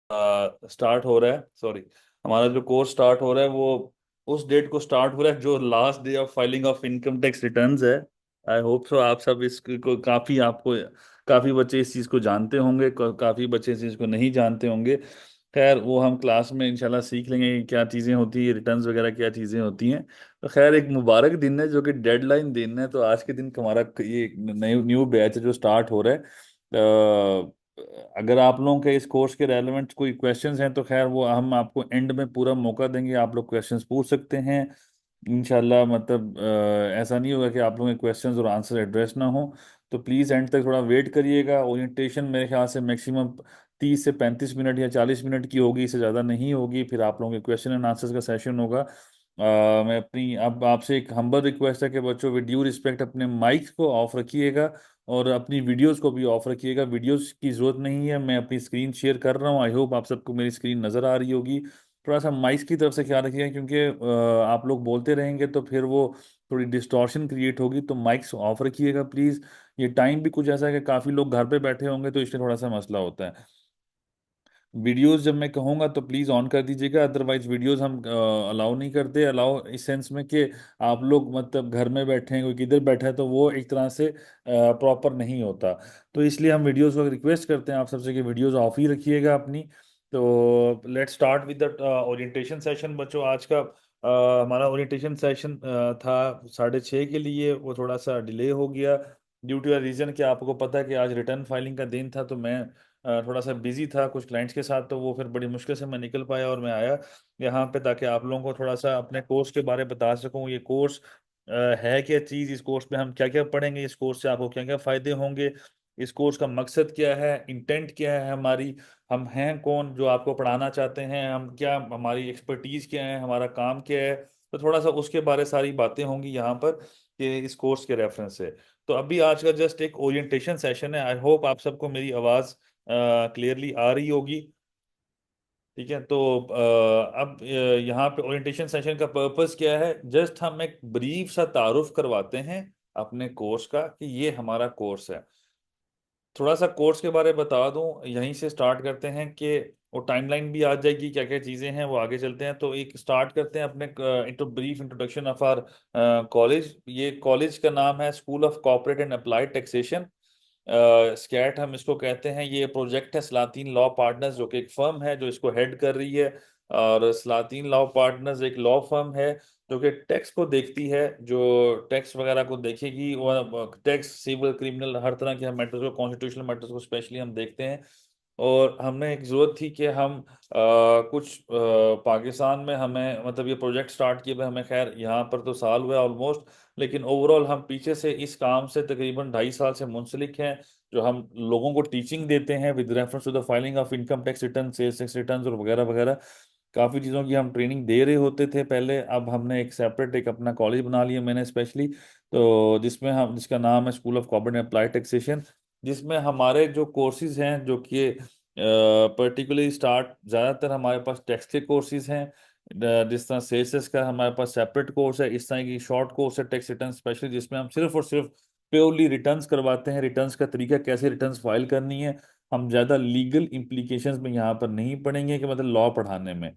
Start हो रहा है, सॉरी, हमारा जो कोर्स स्टार्ट हो रहा है वो उस डेट को स्टार्ट हो रहा है जो last day of filing of income tax returns है। आई होप सो आप सब इसको काफ़ी आपको काफ़ी बच्चे इस चीज़ को जानते होंगे, काफ़ी बच्चे इस चीज़ को नहीं जानते होंगे। खैर वो हम क्लास में इंशाल्लाह सीख लेंगे कि क्या चीज़ें होती है, रिटर्न्स वगैरह क्या चीज़ें होती हैं। तो खैर एक मुबारक दिन है जो कि डेडलाइन दिन है, तो आज के दिन हमारा ये न्यू न्यू बैच है जो स्टार्ट हो रहा है। अगर आप लोगों के इस कोर्स के रेलेवेंट कोई क्वेश्चंस हैं तो खैर वो हम आपको एंड में पूरा मौका देंगे, आप लोग क्वेश्चंस पूछ सकते हैं इंशाल्लाह। मतलब ऐसा नहीं होगा कि आप लोगों के क्वेश्चंस और आंसर एड्रेस ना हो। तो प्लीज़ एंड तक थोड़ा वेट करिएगा। ओरिएंटेशन मेरे ख्याल से मैक्सिमम 30 से 35 मिनट या 40 मिनट की होगी, इससे ज़्यादा नहीं होगी। फिर आप लोगों के क्वेश्चन एंड आंसर्स का सेशन होगा। मैं अपनी अब आपसे एक हम्बल रिक्वेस्ट है कि बच्चों विद ड्यू रिस्पेक्ट अपने माइक को ऑफ रखिएगा और अपनी वीडियोस को भी ऑफ रखिएगा। वीडियोस की ज़रूरत नहीं है, मैं अपनी स्क्रीन शेयर कर रहा हूँ। आई होप आप सबको मेरी स्क्रीन नज़र आ रही होगी। थोड़ा सा माइक की तरफ से ख्याल रखिएगा क्योंकि आप लोग बोलते रहेंगे तो फिर वो थोड़ी डिस्टॉर्शन क्रिएट होगी, तो माइक्स ऑफ रखिएगा प्लीज़। ये टाइम भी कुछ ऐसा है कि काफ़ी लोग घर पे बैठे होंगे तो इसलिए थोड़ा सा मसला होता है। वीडियोस जब मैं कहूँगा तो प्लीज़ ऑन कर दीजिएगा, अदरवाइज वीडियोस हम अलाउ नहीं करते। अलाउ इस सेंस में कि आप लोग मतलब घर में बैठे हैं, कोई किधर बैठा है, तो वो एक तरह से प्रॉपर नहीं होता। तो इसलिए हम वीडियोस को रिक्वेस्ट करते हैं आप सबसे कि वीडियोस ऑफ ही रखिएगा अपनी। तो let's start with the orientation session बच्चों। आज का हमारा ओरिएंटेशन सेशन था 6:30 के लिए, वो थोड़ा सा डिले हो गया ड्यू टू अ रीज़न कि आपको पता है कि आज रिटर्न फाइलिंग का दिन था। तो मैं थोड़ा सा बिजी था कुछ क्लाइंट्स के साथ, तो वो फिर बड़ी मुश्किल से मैं निकल पाया और मैं आया यहाँ पे ताकि आप लोगों को थोड़ा सा अपने कोर्स के बारे में बता सकूँ। ये कोर्स है क्या चीज़, इस कोर्स में हम क्या क्या पढ़ेंगे, इस कोर्स से आपको क्या क्या फ़ायदे होंगे, इस कोर्स का मकसद क्या है, इंटेंट क्या है हमारी, हम हैं कौन जो आपको पढ़ाना चाहते हैं, हम क्या, हमारी एक्सपर्टीज़ क्या है, हमारा काम क्या है। तो थोड़ा सा उसके बारे सारी बातें होंगी यहाँ पर कि इस कोर्स के रेफरेंस से। तो अभी आज का जस्ट एक ओरिएंटेशन सेशन है। आई होप आप सबको मेरी आवाज़ क्लियरली आ रही होगी। ठीक है, तो अब यहाँ पे ओरिएंटेशन सेशन का पर्पस क्या है, जस्ट हम एक ब्रीफ सा तारुफ करवाते हैं अपने कोर्स का कि ये हमारा कोर्स है। थोड़ा सा कोर्स के बारे में बता दूं, यहीं से स्टार्ट करते हैं कि वो टाइमलाइन भी आ जाएगी क्या क्या चीज़ें हैं, वो आगे चलते हैं। तो एक स्टार्ट करते हैं अपने brief introduction of our college. ये कॉलेज का नाम है school of corporate and applied taxation, SCAT हम इसको कहते हैं। ये प्रोजेक्ट है सलातीन लॉ पार्टनर्स, जो कि एक फर्म है जो इसको हेड कर रही है। और सलातीन लॉ पार्टनर्स एक लॉ फर्म है जो कि टैक्स को देखती है, जो टैक्स वगैरह को देखेगी। वो टैक्स, सिविल, क्रिमिनल, हर तरह के हम मैटर्स को, कॉन्स्टिट्यूशनल मैटर्स को स्पेशली हम देखते हैं। और हमने एक ज़रूरत थी कि हम कुछ पाकिस्तान में हमें मतलब ये प्रोजेक्ट स्टार्ट किए हुए हमें, खैर यहाँ पर तो साल हुआ ऑलमोस्ट, लेकिन ओवरऑल हम पीछे से इस काम से तकरीबन 2.5 साल से मुंसलिक हैं। जो हम लोगों को टीचिंग देते हैं with reference to the filing of income tax return, sales tax return और वगैरह वगैरह, काफ़ी चीज़ों की हम ट्रेनिंग दे रहे होते थे पहले। अब हमने एक सेपरेट एक अपना कॉलेज बना लिया मैंने स्पेशली, तो जिसमें हम, जिसका नाम है school of corporate and applied taxation, जिसमें हमारे जो कोर्सेज हैं जो कि पर्टिकुलरली स्टार्ट, ज़्यादातर हमारे पास टैक्स के कोर्सेज हैं। जिस तरह सेल्स का हमारे पास सेपरेट कोर्स है, इस तरह की शॉर्ट कोर्स है टैक्स रिटर्न स्पेशली, जिसमें हम सिर्फ और सिर्फ प्योरली रिटर्न्स करवाते हैं, रिटर्न्स का तरीका कैसे रिटर्न्स फाइल करनी है। हम ज़्यादा लीगल इम्प्लीकेशंस में यहाँ पर नहीं पढ़ेंगे कि मतलब लॉ पढ़ाने में।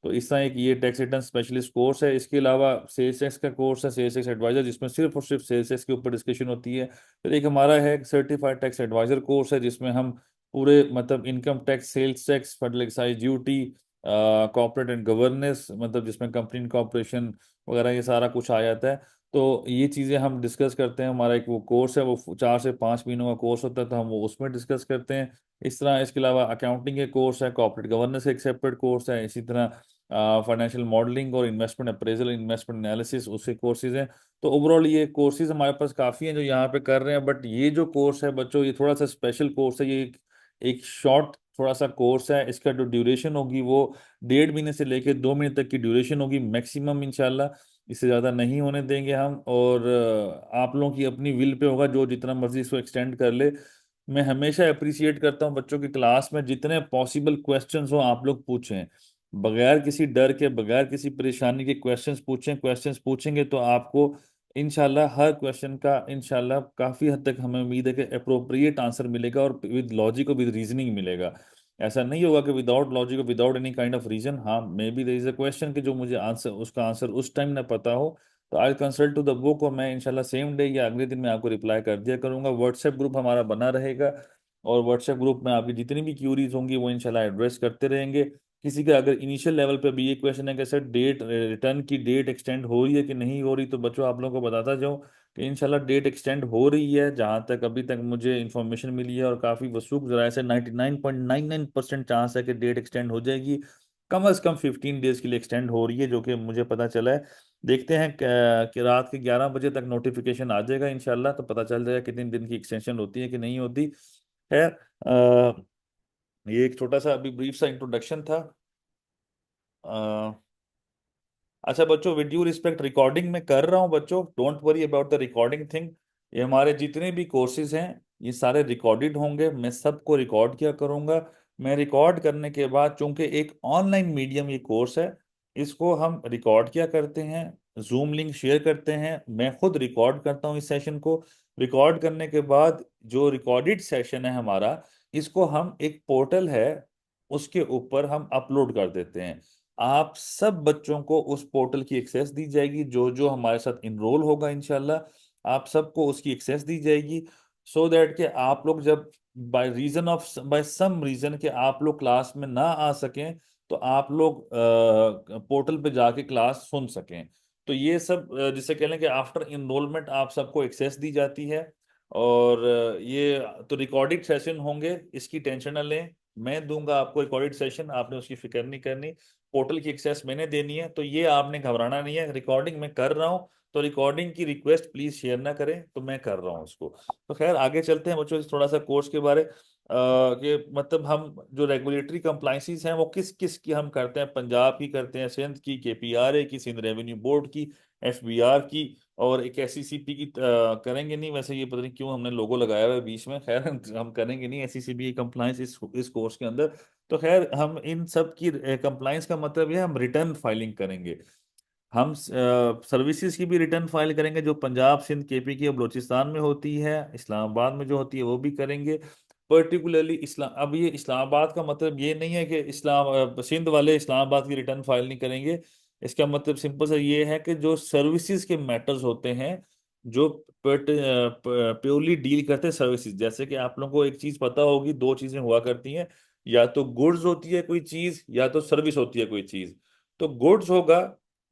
तो इस तरह एक ये टैक्स रिटर्न स्पेशलिस्ट कोर्स है। इसके अलावा सेल्स टैक्स का कोर्स है, सेल्स टैक्स एडवाइजर, जिसमें सिर्फ और सिर्फ सेल्स टैक्स के ऊपर डिस्कशन होती है। फिर एक हमारा है सर्टिफाइड टैक्स एडवाइजर कोर्स है, जिसमें हम पूरे मतलब income tax, sales tax, federal excise duty, corporate and governance, मतलब जिसमें कंपनी इनकॉर्पोरेशन वगैरह ये सारा कुछ आ जाता है। तो ये चीज़ें हम डिस्कस करते हैं। हमारा एक वो कोर्स है, वो 4 से 5 महीनों का कोर्स होता है, तो हम वो उसमें डिस्कस करते हैं। इस तरह इसके अलावा अकाउंटिंग के कोर्स है, कॉर्पोरेट गवर्नेंस का एक सेपरेट कोर्स है, इसी तरह फाइनेंशियल मॉडलिंग और इन्वेस्टमेंट अप्रेजल, इन्वेस्टमेंट एनालिसिस, उसके कोर्सेज हैं। तो ओवरऑल ये कोर्सेज हमारे पास काफ़ी हैं जो यहाँ पे कर रहे हैं। बट ये जो कोर्स है बच्चों, ये थोड़ा सा स्पेशल कोर्स है। ये एक शॉर्ट थोड़ा सा कोर्स है। इसका जो ड्यूरेशन होगी वो 1.5 महीने से लेकर 2 महीने तक की ड्यूरेशन होगी मैक्सिमम, इंशाल्लाह इससे ज़्यादा नहीं होने देंगे हम। और आप लोगों की अपनी विल पे होगा, जो जितना मर्जी इसको एक्सटेंड कर ले। मैं हमेशा अप्रिसिएट करता हूँ बच्चों की क्लास में जितने पॉसिबल क्वेश्चंस हो आप लोग पूछें, बगैर किसी डर के, बगैर किसी परेशानी के क्वेश्चंस पूछें। क्वेश्चंस पूछेंगे तो आपको इंशाल्लाह हर क्वेश्चन का इंशाल्लाह काफ़ी हद तक हमें उम्मीद है कि अप्रोप्रिएट आंसर मिलेगा और विद लॉजिक और विद रीजनिंग मिलेगा। ऐसा नहीं होगा कि without logic, without any kind of reason, हाँ maybe there is a question कि जो मुझे आंसर, उसका आंसर उस टाइम ना पता हो, तो I consult to the book, और मैं इंशाल्लाह सेम डे या अगले दिन मैं आपको रिप्लाई कर दिया करूंगा। व्हाट्सएप ग्रुप हमारा बना रहेगा, और व्हाट्सएप ग्रुप में आपकी जितनी भी क्यूरीज होंगी वो इंशाल्लाह एड्रेस करते रहेंगे। किसी का अगर इनिशियल लेवल पे भी ये क्वेश्चन है कि सर डेट, रिटर्न की डेट एक्सटेंड हो रही है कि नहीं हो रही, तो बच्चों आप लोगों को बताता जाऊं कि इंशाल्लाह डेट एक्सटेंड हो रही है। जहां तक अभी तक मुझे इन्फॉर्मेशन मिली है, और काफ़ी वसूख जराए से 99.99% चांस है कि डेट एक्सटेंड हो जाएगी। कम से कम 15 डेज के लिए एक्सटेंड हो रही है, जो कि मुझे पता चला है। देखते हैं कि रात के 11 बजे तक नोटिफिकेशन आ जाएगा इंशाल्लाह, तो पता चल जाएगा कितने दिन की एक्सटेंशन होती है कि नहीं होती है। ये एक छोटा सा अभी ब्रीफ सा इंट्रोडक्शन था। अच्छा बच्चों, विद ड्यू रिस्पेक्ट, रिकॉर्डिंग में कर रहा हूँ बच्चों, don't worry about the recording thing. ये हमारे जितने भी कोर्सेज हैं ये सारे रिकॉर्डेड होंगे, मैं सबको रिकॉर्ड किया करूंगा। मैं रिकॉर्ड करने के बाद, चूंकि एक ऑनलाइन मीडियम ये कोर्स है, इसको हम रिकॉर्ड किया करते हैं, जूम लिंक शेयर करते हैं, मैं खुद रिकॉर्ड करता हूँ इस सेशन को। रिकॉर्ड करने के बाद जो रिकॉर्डेड सेशन है हमारा, इसको हम, एक पोर्टल है उसके ऊपर हम अपलोड कर देते हैं। आप सब बच्चों को उस पोर्टल की एक्सेस दी जाएगी, जो जो हमारे साथ इनरोल होगा इंशाल्लाह आप सबको उसकी एक्सेस दी जाएगी। सो दैट कि आप लोग जब बाय सम रीजन के आप लोग क्लास में ना आ सकें, तो आप लोग पोर्टल पे जाके क्लास सुन सकें। तो ये सब जिसे कह लें कि आफ्टर इनरोलमेंट आप सबको एक्सेस दी जाती है। और ये तो रिकॉर्डेड सेशन होंगे, इसकी टेंशन ना लें। मैं दूंगा आपको रिकॉर्डेड सेशन, आपने उसकी फिक्र नहीं करनी। पोर्टल की एक्सेस मैंने देनी है, तो ये आपने घबराना नहीं है। रिकॉर्डिंग मैं कर रहा हूँ, तो रिकॉर्डिंग की रिक्वेस्ट प्लीज शेयर ना करें, तो मैं कर रहा हूँ उसको। तो खैर आगे चलते हैं बच्चों, थोड़ा सा कोर्स के बारे कि मतलब हम जो रेगुलेटरी कंप्लाइंसेस हैं वो किस किस की हम करते हैं। पंजाब की करते हैं, सिंध की, केपीआरए की, सिंध रेवेन्यू बोर्ड की, एफबीआर की, और एक एसईसीपी की करेंगे नहीं। वैसे ये पता नहीं क्यों हमने लोगो लगाया हुआ है बीच में, खैर हम करेंगे नहीं एसईसीपी की कंप्लाइंस इस कोर्स के अंदर। तो खैर हम इन सब की कंप्लाइंस का मतलब ये है, हम रिटर्न फाइलिंग करेंगे। हम सर्विसेज की भी रिटर्न फाइल करेंगे, जो पंजाब, सिंध, केपी की और बलूचिस्तान में होती है, इस्लामाबाद में जो होती है वो भी करेंगे। पर्टिकुलरली इस्लाम, अब ये इस्लामाबाद का मतलब ये नहीं है कि सिंध वाले इस्लामाबाद की रिटर्न फाइल नहीं करेंगे। इसका मतलब सिंपल सा ये है कि जो सर्विसेज के मैटर्स होते हैं, जो प्योरली डील करते हैं सर्विसेज, जैसे कि आप लोगों को एक चीज पता होगी, दो चीजें हुआ करती हैं, या तो गुड्स होती है कोई चीज, या तो सर्विस होती है कोई चीज। तो गुड्स होगा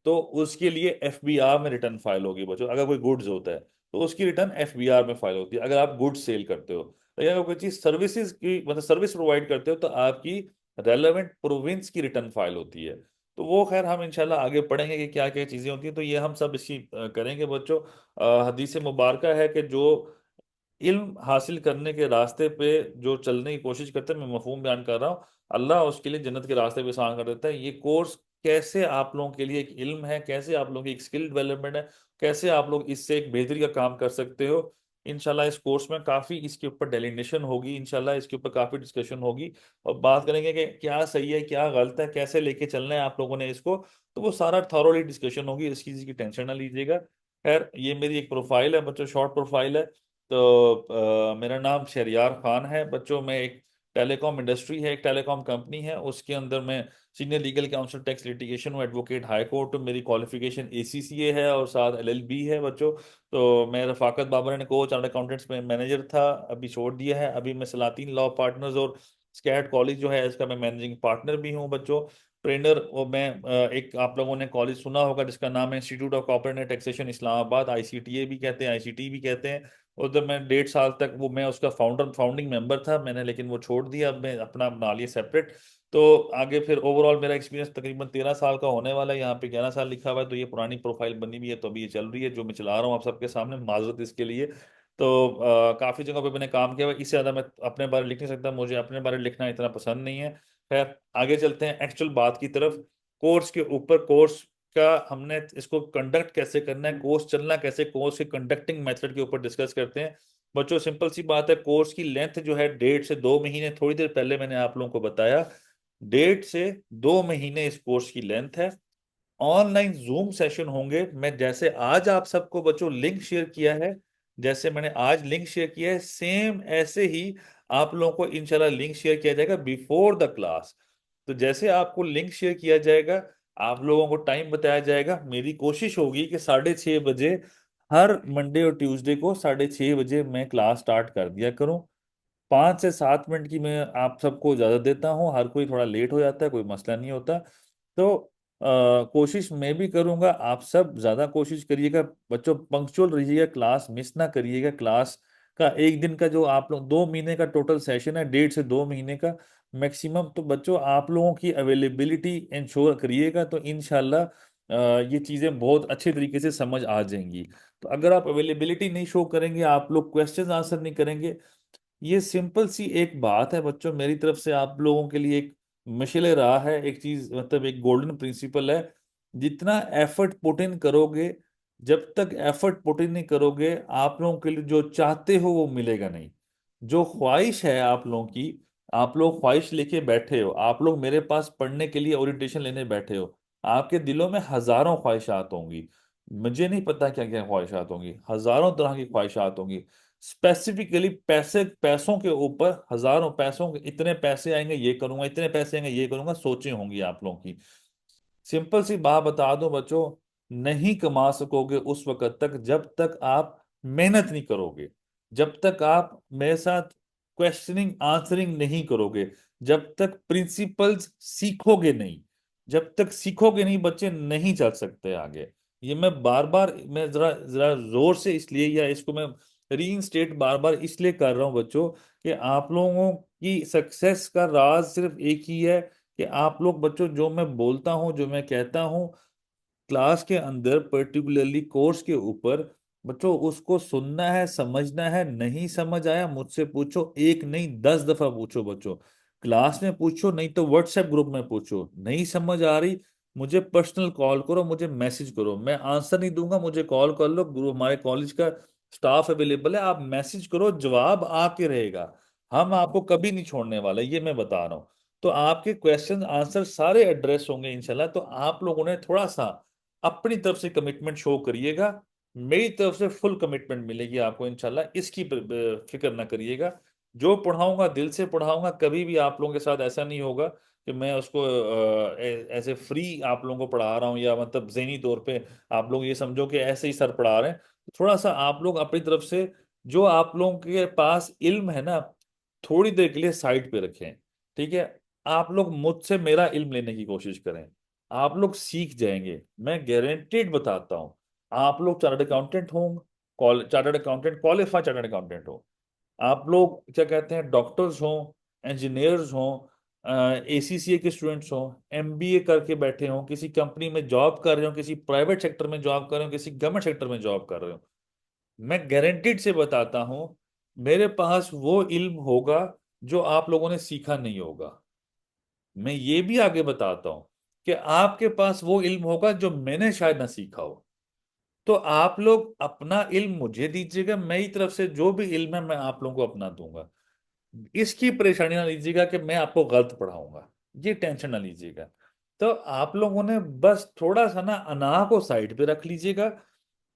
तो उसके लिए एफबीआर में रिटर्न फाइल होगी बच्चों, अगर कोई गुड्स होता है तो उसकी रिटर्न एफबीआर में फाइल होती है, अगर आप गुड्स सेल करते हो। तो अगर कोई चीज सर्विसेज की, मतलब सर्विस प्रोवाइड करते हो, तो आपकी रेलेवेंट प्रोविंस की रिटर्न फाइल होती है। तो वो खैर हम इंशाल्लाह आगे पढ़ेंगे कि क्या क्या चीजें होती हैं, तो ये हम सब इसकी करेंगे बच्चों। हदीस मुबारक है कि जो इल्म हासिल करने के रास्ते पे जो चलने की कोशिश करते हैं, मैं मफहूम बयान कर रहा हूँ, अल्लाह उसके लिए जन्नत के रास्ते पे आसान कर देता है। ये कोर्स कैसे आप लोगों के लिए एक इल्म है, कैसे आप लोगों की एक स्किल डेवलपमेंट है, कैसे आप लोग इससे एक बेहतरी का काम कर सकते हो। इंशाल्लाह इस कोर्स में काफ़ी इसके ऊपर डेलिनेशन होगी, इंशाल्लाह इसके ऊपर काफ़ी डिस्कशन होगी, और बात करेंगे कि क्या सही है क्या गलत है, कैसे लेके चलना है आप लोगों ने इसको। तो वो सारा थॉरोली डिस्कशन होगी, इसकी चीज़ की टेंशन ना लीजिएगा। खैर ये मेरी एक प्रोफाइल है बच्चों, शॉर्ट प्रोफाइल है। तो मेरा नाम शहरियार खान है बच्चों। मैं एक टेलीकॉम इंडस्ट्री है, एक टेलीकॉम कंपनी है, उसके अंदर मैं senior legal council tax litigation हूँ, एडवोकेट हाई कोर्ट। मेरी क्वालिफिकेशन एसीसीए है और साथ एलएलबी है बच्चों। तो मैं रफाकत बाबर एंड को चार्टर्ड अकाउंटेंट्स में मैनेजर था, अभी छोड़ दिया है। अभी मैं सलातीन लॉ पार्टनर्स और स्कैट कॉलेज जो है इसका मैं मैनेजिंग पार्टनर भी हूँ बच्चों, ट्रेनर। और मैं एक, आप लोगों ने कॉलेज सुना होगा जिसका नाम है institute of corporate and taxation Islamabad, ICTA भी कहते हैं, आईसीटी भी कहते हैं। उधर मैं 1.5 साल तक, वो मैं उसका फाउंडिंग मेंबर था मैंने, लेकिन वो छोड़ दिया, अब मैं अपना बना लिया सेपरेट। तो आगे फिर ओवरऑल मेरा एक्सपीरियंस तकरीबन 13 साल का होने वाला है, यहाँ पे 11 साल लिखा हुआ है, तो ये पुरानी प्रोफाइल बनी हुई है, तो अभी ये चल रही है जो मैं चला रहा हूँ आप सबके सामने, माजरत इसके लिए। तो काफ़ी जगहों पे मैंने काम किया हुआ है, इससे ज़्यादा मैं अपने बारे में लिख नहीं सकता, मुझे अपने बारे में लिखना इतना पसंद नहीं है। खैर आगे चलते हैं एक्चुअल बात की तरफ। कोर्स के ऊपर, कोर्स का हमने इसको कंडक्ट कैसे करना है, कोर्स चलना कैसे, कोर्स के कंडक्टिंग मेथड के ऊपर डिस्कस करते हैं बच्चों। सिंपल सी बात है, कोर्स की लेंथ जो है 1.5 से 2 महीने, थोड़ी देर पहले मैंने आप लोगों को बताया, 1.5 से 2 महीने इस कोर्स की लेंथ है। ऑनलाइन जूम सेशन होंगे, मैं जैसे आज आप सबको बच्चों लिंक शेयर किया है, जैसे मैंने आज लिंक शेयर किया है, सेम ऐसे ही आप लोगों को इंशाल्लाह लिंक शेयर किया जाएगा बिफोर द क्लास। तो जैसे आपको लिंक शेयर किया जाएगा, आप लोगों को टाइम बताया जाएगा, मेरी कोशिश होगी कि 6:30 बजे, हर मंडे और ट्यूसडे को 6:30 बजे मैं क्लास स्टार्ट कर दिया करूं। 5 से 7 मिनट की मैं आप सबको इजाजत देता हूँ, हर कोई थोड़ा लेट हो जाता है, कोई मसला नहीं होता। तो कोशिश मैं भी करूंगा, आप सब ज्यादा कोशिश करिएगा, बच्चों पंक्चुअल रहिएगा, क्लास मिस ना करिएगा। क्लास का एक दिन का जो आप लोग 2 महीने का टोटल सेशन है, 1.5 से 2 महीने का मैक्सिमम, तो बच्चों आप लोगों की अवेलेबिलिटी इंश्योर करिएगा, तो इनशाला ये चीज़ें बहुत अच्छे तरीके से समझ आ जाएंगी। तो अगर आप अवेलेबिलिटी नहीं शो करेंगे, आप लोग क्वेश्चन आंसर नहीं करेंगे, ये सिंपल सी एक बात है बच्चों, मेरी तरफ से आप लोगों के लिए एक मशले राह है, एक चीज मतलब एक गोल्डन प्रिंसिपल है। जितना एफर्ट पुट इन करोगे, जब तक एफर्ट पुट इन नहीं करोगे, आप लोगों के लिए जो चाहते हो वो मिलेगा नहीं। जो ख्वाहिश है आप लोगों की, आप लोग ख्वाहिश लेके बैठे हो, आप लोग मेरे पास पढ़ने के लिए ओरिएंटेशन लेने बैठे हो, आपके दिलों में हजारों ख्वाहिशात होंगी। मुझे नहीं पता क्या क्या ख्वाहिशात होंगी, हजारों तरह की ख्वाहिशात होंगी। स्पेसिफिकली पैसे, पैसों के ऊपर हजारों पैसों के, इतने पैसे आएंगे ये करूंगा, इतने पैसे आएंगे ये करूंगा, सोचें होंगी आप लोगों की। सिंपल सी बात बता दो बच्चों, नहीं कमा सकोगे उस वक्त तक जब तक आप मेहनत नहीं करोगे, जब तक आप मेरे साथ क्वेश्चनिंग आंसरिंग नहीं करोगे, जब तक प्रिंसिपल्स सीखोगे नहीं, जब तक सीखोगे नहीं बच्चे नहीं चल सकते आगे। ये मैं बार बार, मैं जरा जरा जोर से इसलिए, या इसको मैं रीइंस्टेट बार बार इसलिए कर रहा हूं बच्चों, कि आप लोगों की सक्सेस का राज सिर्फ एक ही है, कि आप लोग बच्चों, जो मैं बोलता हूँ, जो मैं कहता हूँ क्लास के अंदर, पर्टिकुलरली कोर्स के ऊपर, बच्चों उसको सुनना है, समझना है। नहीं समझ आया मुझसे पूछो, एक नहीं 10 दफा पूछो बच्चों, क्लास में पूछो, नहीं तो व्हाट्सएप ग्रुप में पूछो। नहीं समझ आ रही, मुझे पर्सनल कॉल करो, मुझे मैसेज करो, मैं आंसर नहीं दूंगा, मुझे कॉल कर लो, ग्रुप हमारे कॉलेज का स्टाफ अवेलेबल है, आप मैसेज करो, जवाब आके रहेगा। हम आपको कभी नहीं छोड़ने वाले, ये मैं बता रहा हूँ। तो आपके क्वेश्चन आंसर सारे एड्रेस होंगे इंशाल्लाह। तो आप लोगों ने थोड़ा सा अपनी तरफ से कमिटमेंट शो करिएगा, मेरी तरफ से फुल कमिटमेंट मिलेगी आपको इंशाल्लाह, इसकी फिक्र ना करिएगा। जो पढ़ाऊंगा दिल से पढ़ाऊंगा, कभी भी आप लोगों के साथ ऐसा नहीं होगा कि मैं उसको ऐसे फ्री आप लोगों को पढ़ा रहा हूँ, या मतलब ज़हनी तौर पे आप लोग ये समझो कि ऐसे ही सर पढ़ा रहे हैं। थोड़ा सा आप लोग अपनी तरफ से, जो आप लोगों के पास इल्म है ना, थोड़ी देर के लिए साइड पे रखें, ठीक है। आप लोग मुझसे मेरा इल्म लेने की कोशिश करें, आप लोग सीख जाएंगे, मैं गारंटेड बताता हूँ। आप लोग चार्टर्ड अकाउंटेंट हो, chartered accountant, qualified chartered accountant हो, आप लोग क्या कहते हैं, डॉक्टर्स हो, इंजीनियर्स हो, एसीसीए के स्टूडेंट्स हो, एमबीए करके बैठे हो, किसी कंपनी में जॉब कर रहे हो, किसी प्राइवेट सेक्टर में जॉब कर रहे हो, किसी गवर्नमेंट सेक्टर में जॉब कर रहे हो, मैं गारंटीड से बताता हूँ, मेरे पास वो इल्म होगा जो आप लोगों ने सीखा नहीं होगा। मैं ये भी आगे बताता हूँ कि आपके पास वो इल्म होगा जो मैंने शायद ना सीखा हो। तो आप लोग अपना इल्म मुझे दीजिएगा, मेरी तरफ से जो भी इल्म है मैं आप लोगों को अपना दूंगा। इसकी परेशानी ना लीजिएगा कि मैं आपको गलत पढ़ाऊंगा, ये टेंशन ना लीजिएगा। तो आप लोगों ने बस थोड़ा सा ना अनाह को साइड पे रख लीजिएगा,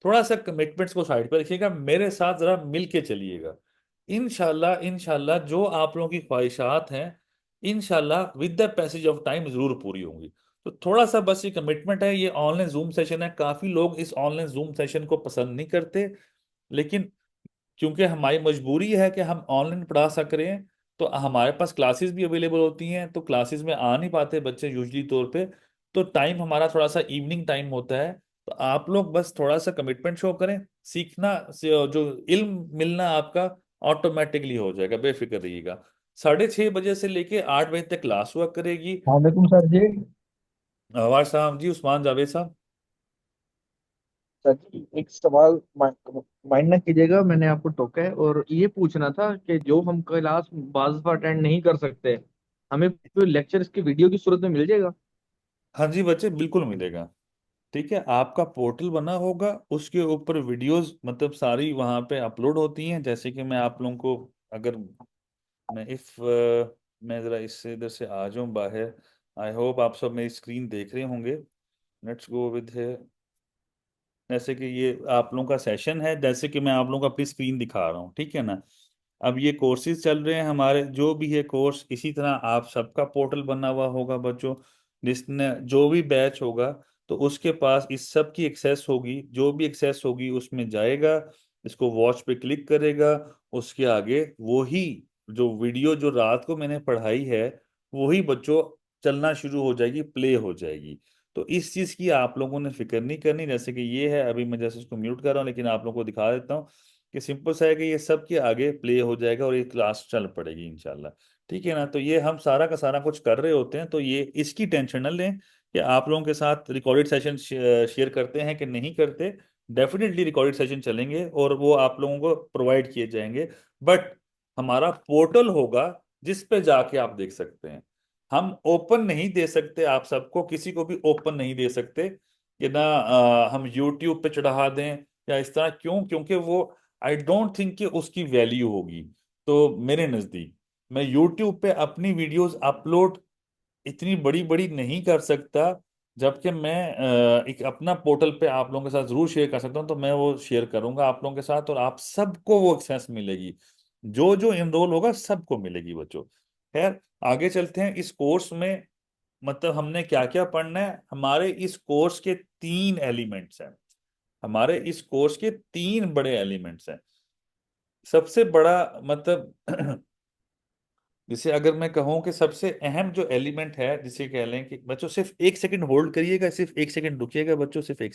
थोड़ा सा कमिटमेंट्स को साइड पे रखिएगा, मेरे साथ जरा मिल के चलिएगा। इनशाला इनशाला जो आप लोगों की ख्वाहिशात हैं, इनशाला with the passage of time जरूर पूरी होंगी। तो थोड़ा सा बस ये कमिटमेंट है, ये ऑनलाइन जूम सेशन है, काफी लोग इस ऑनलाइन जूम सेशन को पसंद नहीं करते, लेकिन क्योंकि हमारी मजबूरी है कि हम ऑनलाइन पढ़ा सक रहे हैं, तो हमारे पास क्लासेस भी अवेलेबल होती हैं, तो क्लासेस में आ नहीं पाते बच्चे यूजली तौर पे, तो टाइम हमारा थोड़ा सा इवनिंग टाइम होता है। तो आप लोग बस थोड़ा सा कमिटमेंट शो करें, सीखना जो इल्म मिलना आपका ऑटोमेटिकली हो जाएगा, बेफिक्र रहिएगा। 6:30 बजे से लेके 8 बजे तक क्लास हुआ करेगी। वालेकुम सर जी। आवाज साहब जी, उस्मान जावेद साहब। सर जी एक सवाल माइंड ना कीजिएगा, मैंने आपको टोका है और ये पूछना था कि जो हम क्लास बाज़ दफा अटेंड नहीं कर सकते, हमें कोई लेक्चर इसकी वीडियो की सूरत में मिल जाएगा? हाँ जी बच्चे, बिल्कुल मिलेगा। ठीक है, आपका पोर्टल बना होगा, उसके ऊपर वीडियोस मतलब सारी वहां पे अपलोड होती हैं। जैसे कि मैं आप लोगों को, अगर मैं इफ मैं जरा इससे इधर से आ जाऊं बाहर, आई होप आप सब मेरी स्क्रीन देख रहे होंगे। लेट्स गो विद है, जैसे कि ये आप लोगों का सेशन है, जैसे कि मैं आप लोगों को अपनी स्क्रीन दिखा रहा हूँ, ठीक है ना। अब ये कोर्सेज चल रहे हैं हमारे, जो भी है कोर्स, इसी तरह आप सबका पोर्टल बना हुआ होगा बच्चों, जिसने जो भी बैच होगा तो उसके पास इस सब की एक्सेस होगी, जो भी एक्सेस होगी उसमें जाएगा, इसको वॉच पे क्लिक करेगा, उसके आगे वही जो वीडियो जो रात को मैंने पढ़ाई है वही बच्चों चलना शुरू हो जाएगी, प्ले हो जाएगी। तो इस चीज की आप लोगों ने फिक्र नहीं करनी। जैसे कि ये है, अभी मैं जैसे इसको म्यूट कर रहा हूँ लेकिन आप लोगों को दिखा देता हूँ कि सिंपल सा है कि ये सब के आगे प्ले हो जाएगा और ये क्लास चल पड़ेगी इंशाल्लाह। ठीक है ना? तो ये हम सारा का सारा कुछ कर रहे होते हैं, तो ये इसकी टेंशन न लें कि आप लोगों के साथ रिकॉर्डेड सेशन शेयर करते हैं कि नहीं करते। डेफिनेटली रिकॉर्डेड सेशन चलेंगे और वो आप लोगों को प्रोवाइड किए जाएंगे। बट हमारा पोर्टल होगा जिस पे जाके आप देख सकते हैं। हम ओपन नहीं दे सकते, आप सबको किसी को भी ओपन नहीं दे सकते कि ना हम यूट्यूब पे चढ़ा दें या इस तरह। क्यों? क्योंकि वो आई डोंट थिंक कि उसकी वैल्यू होगी। तो मेरे नज़दीक मैं यूट्यूब पे अपनी वीडियोस अपलोड इतनी बड़ी बड़ी नहीं कर सकता, जबकि मैं एक अपना पोर्टल पे आप लोगों के साथ जरूर शेयर कर सकता हूँ। तो मैं वो शेयर करूंगा आप लोगों के साथ और आप सबको वो एक्सेस मिलेगी, जो जो इनरोल होगा सबको मिलेगी बच्चों। खैर, आगे चलते हैं इस कोर्स में। मतलब हमने क्या क्या पढ़ना है? हमारे इस कोर्स के तीन एलिमेंट्स हैं। हमारे इस कोर्स के तीन बड़े एलिमेंट्स हैं। सबसे बड़ा मतलब जिसे अगर मैं कहूं कि सबसे अहम जो एलिमेंट है, जिसे कह लें कि बच्चों सिर्फ एक सेकंड होल्ड करिएगा, सिर्फ एक सेकंड रुकिएगा बच्चों, सिर्फ एक।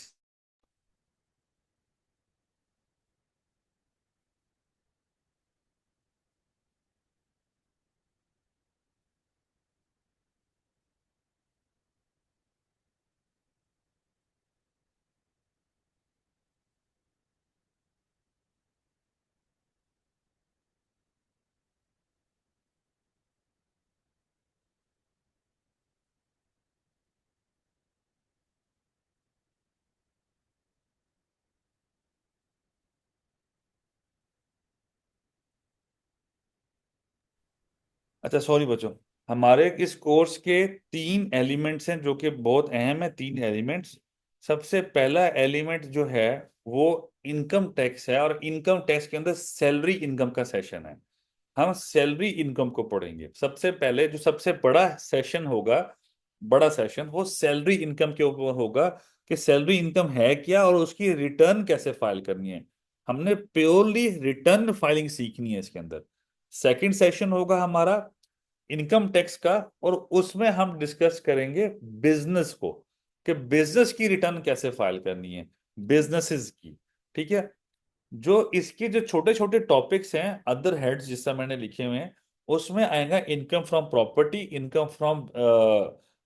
अच्छा सॉरी बच्चों, हमारे इस कोर्स के तीन एलिमेंट्स हैं जो कि बहुत अहम है, तीन एलिमेंट्स। सबसे पहला एलिमेंट जो है वो इनकम टैक्स है, और इनकम टैक्स के अंदर सैलरी इनकम का सेशन है। हम सैलरी इनकम को पढ़ेंगे सबसे पहले। जो सबसे बड़ा सेशन होगा, बड़ा सेशन, वो सैलरी इनकम के ऊपर होगा कि सैलरी इनकम है क्या और उसकी रिटर्न कैसे फाइल करनी है। हमने प्योरली रिटर्न फाइलिंग सीखनी है इसके अंदर। सेकंड सेशन होगा हमारा इनकम टैक्स का, और उसमें हम डिस्कस करेंगे बिजनेस को, कि बिजनेस की रिटर्न कैसे फाइल करनी है, बिजनेसेस की। ठीक है? जो इसके जो छोटे छोटे टॉपिक्स हैं, अदर हेड्स जिससे मैंने लिखे हुए हैं, उसमें आएगा income from property, income from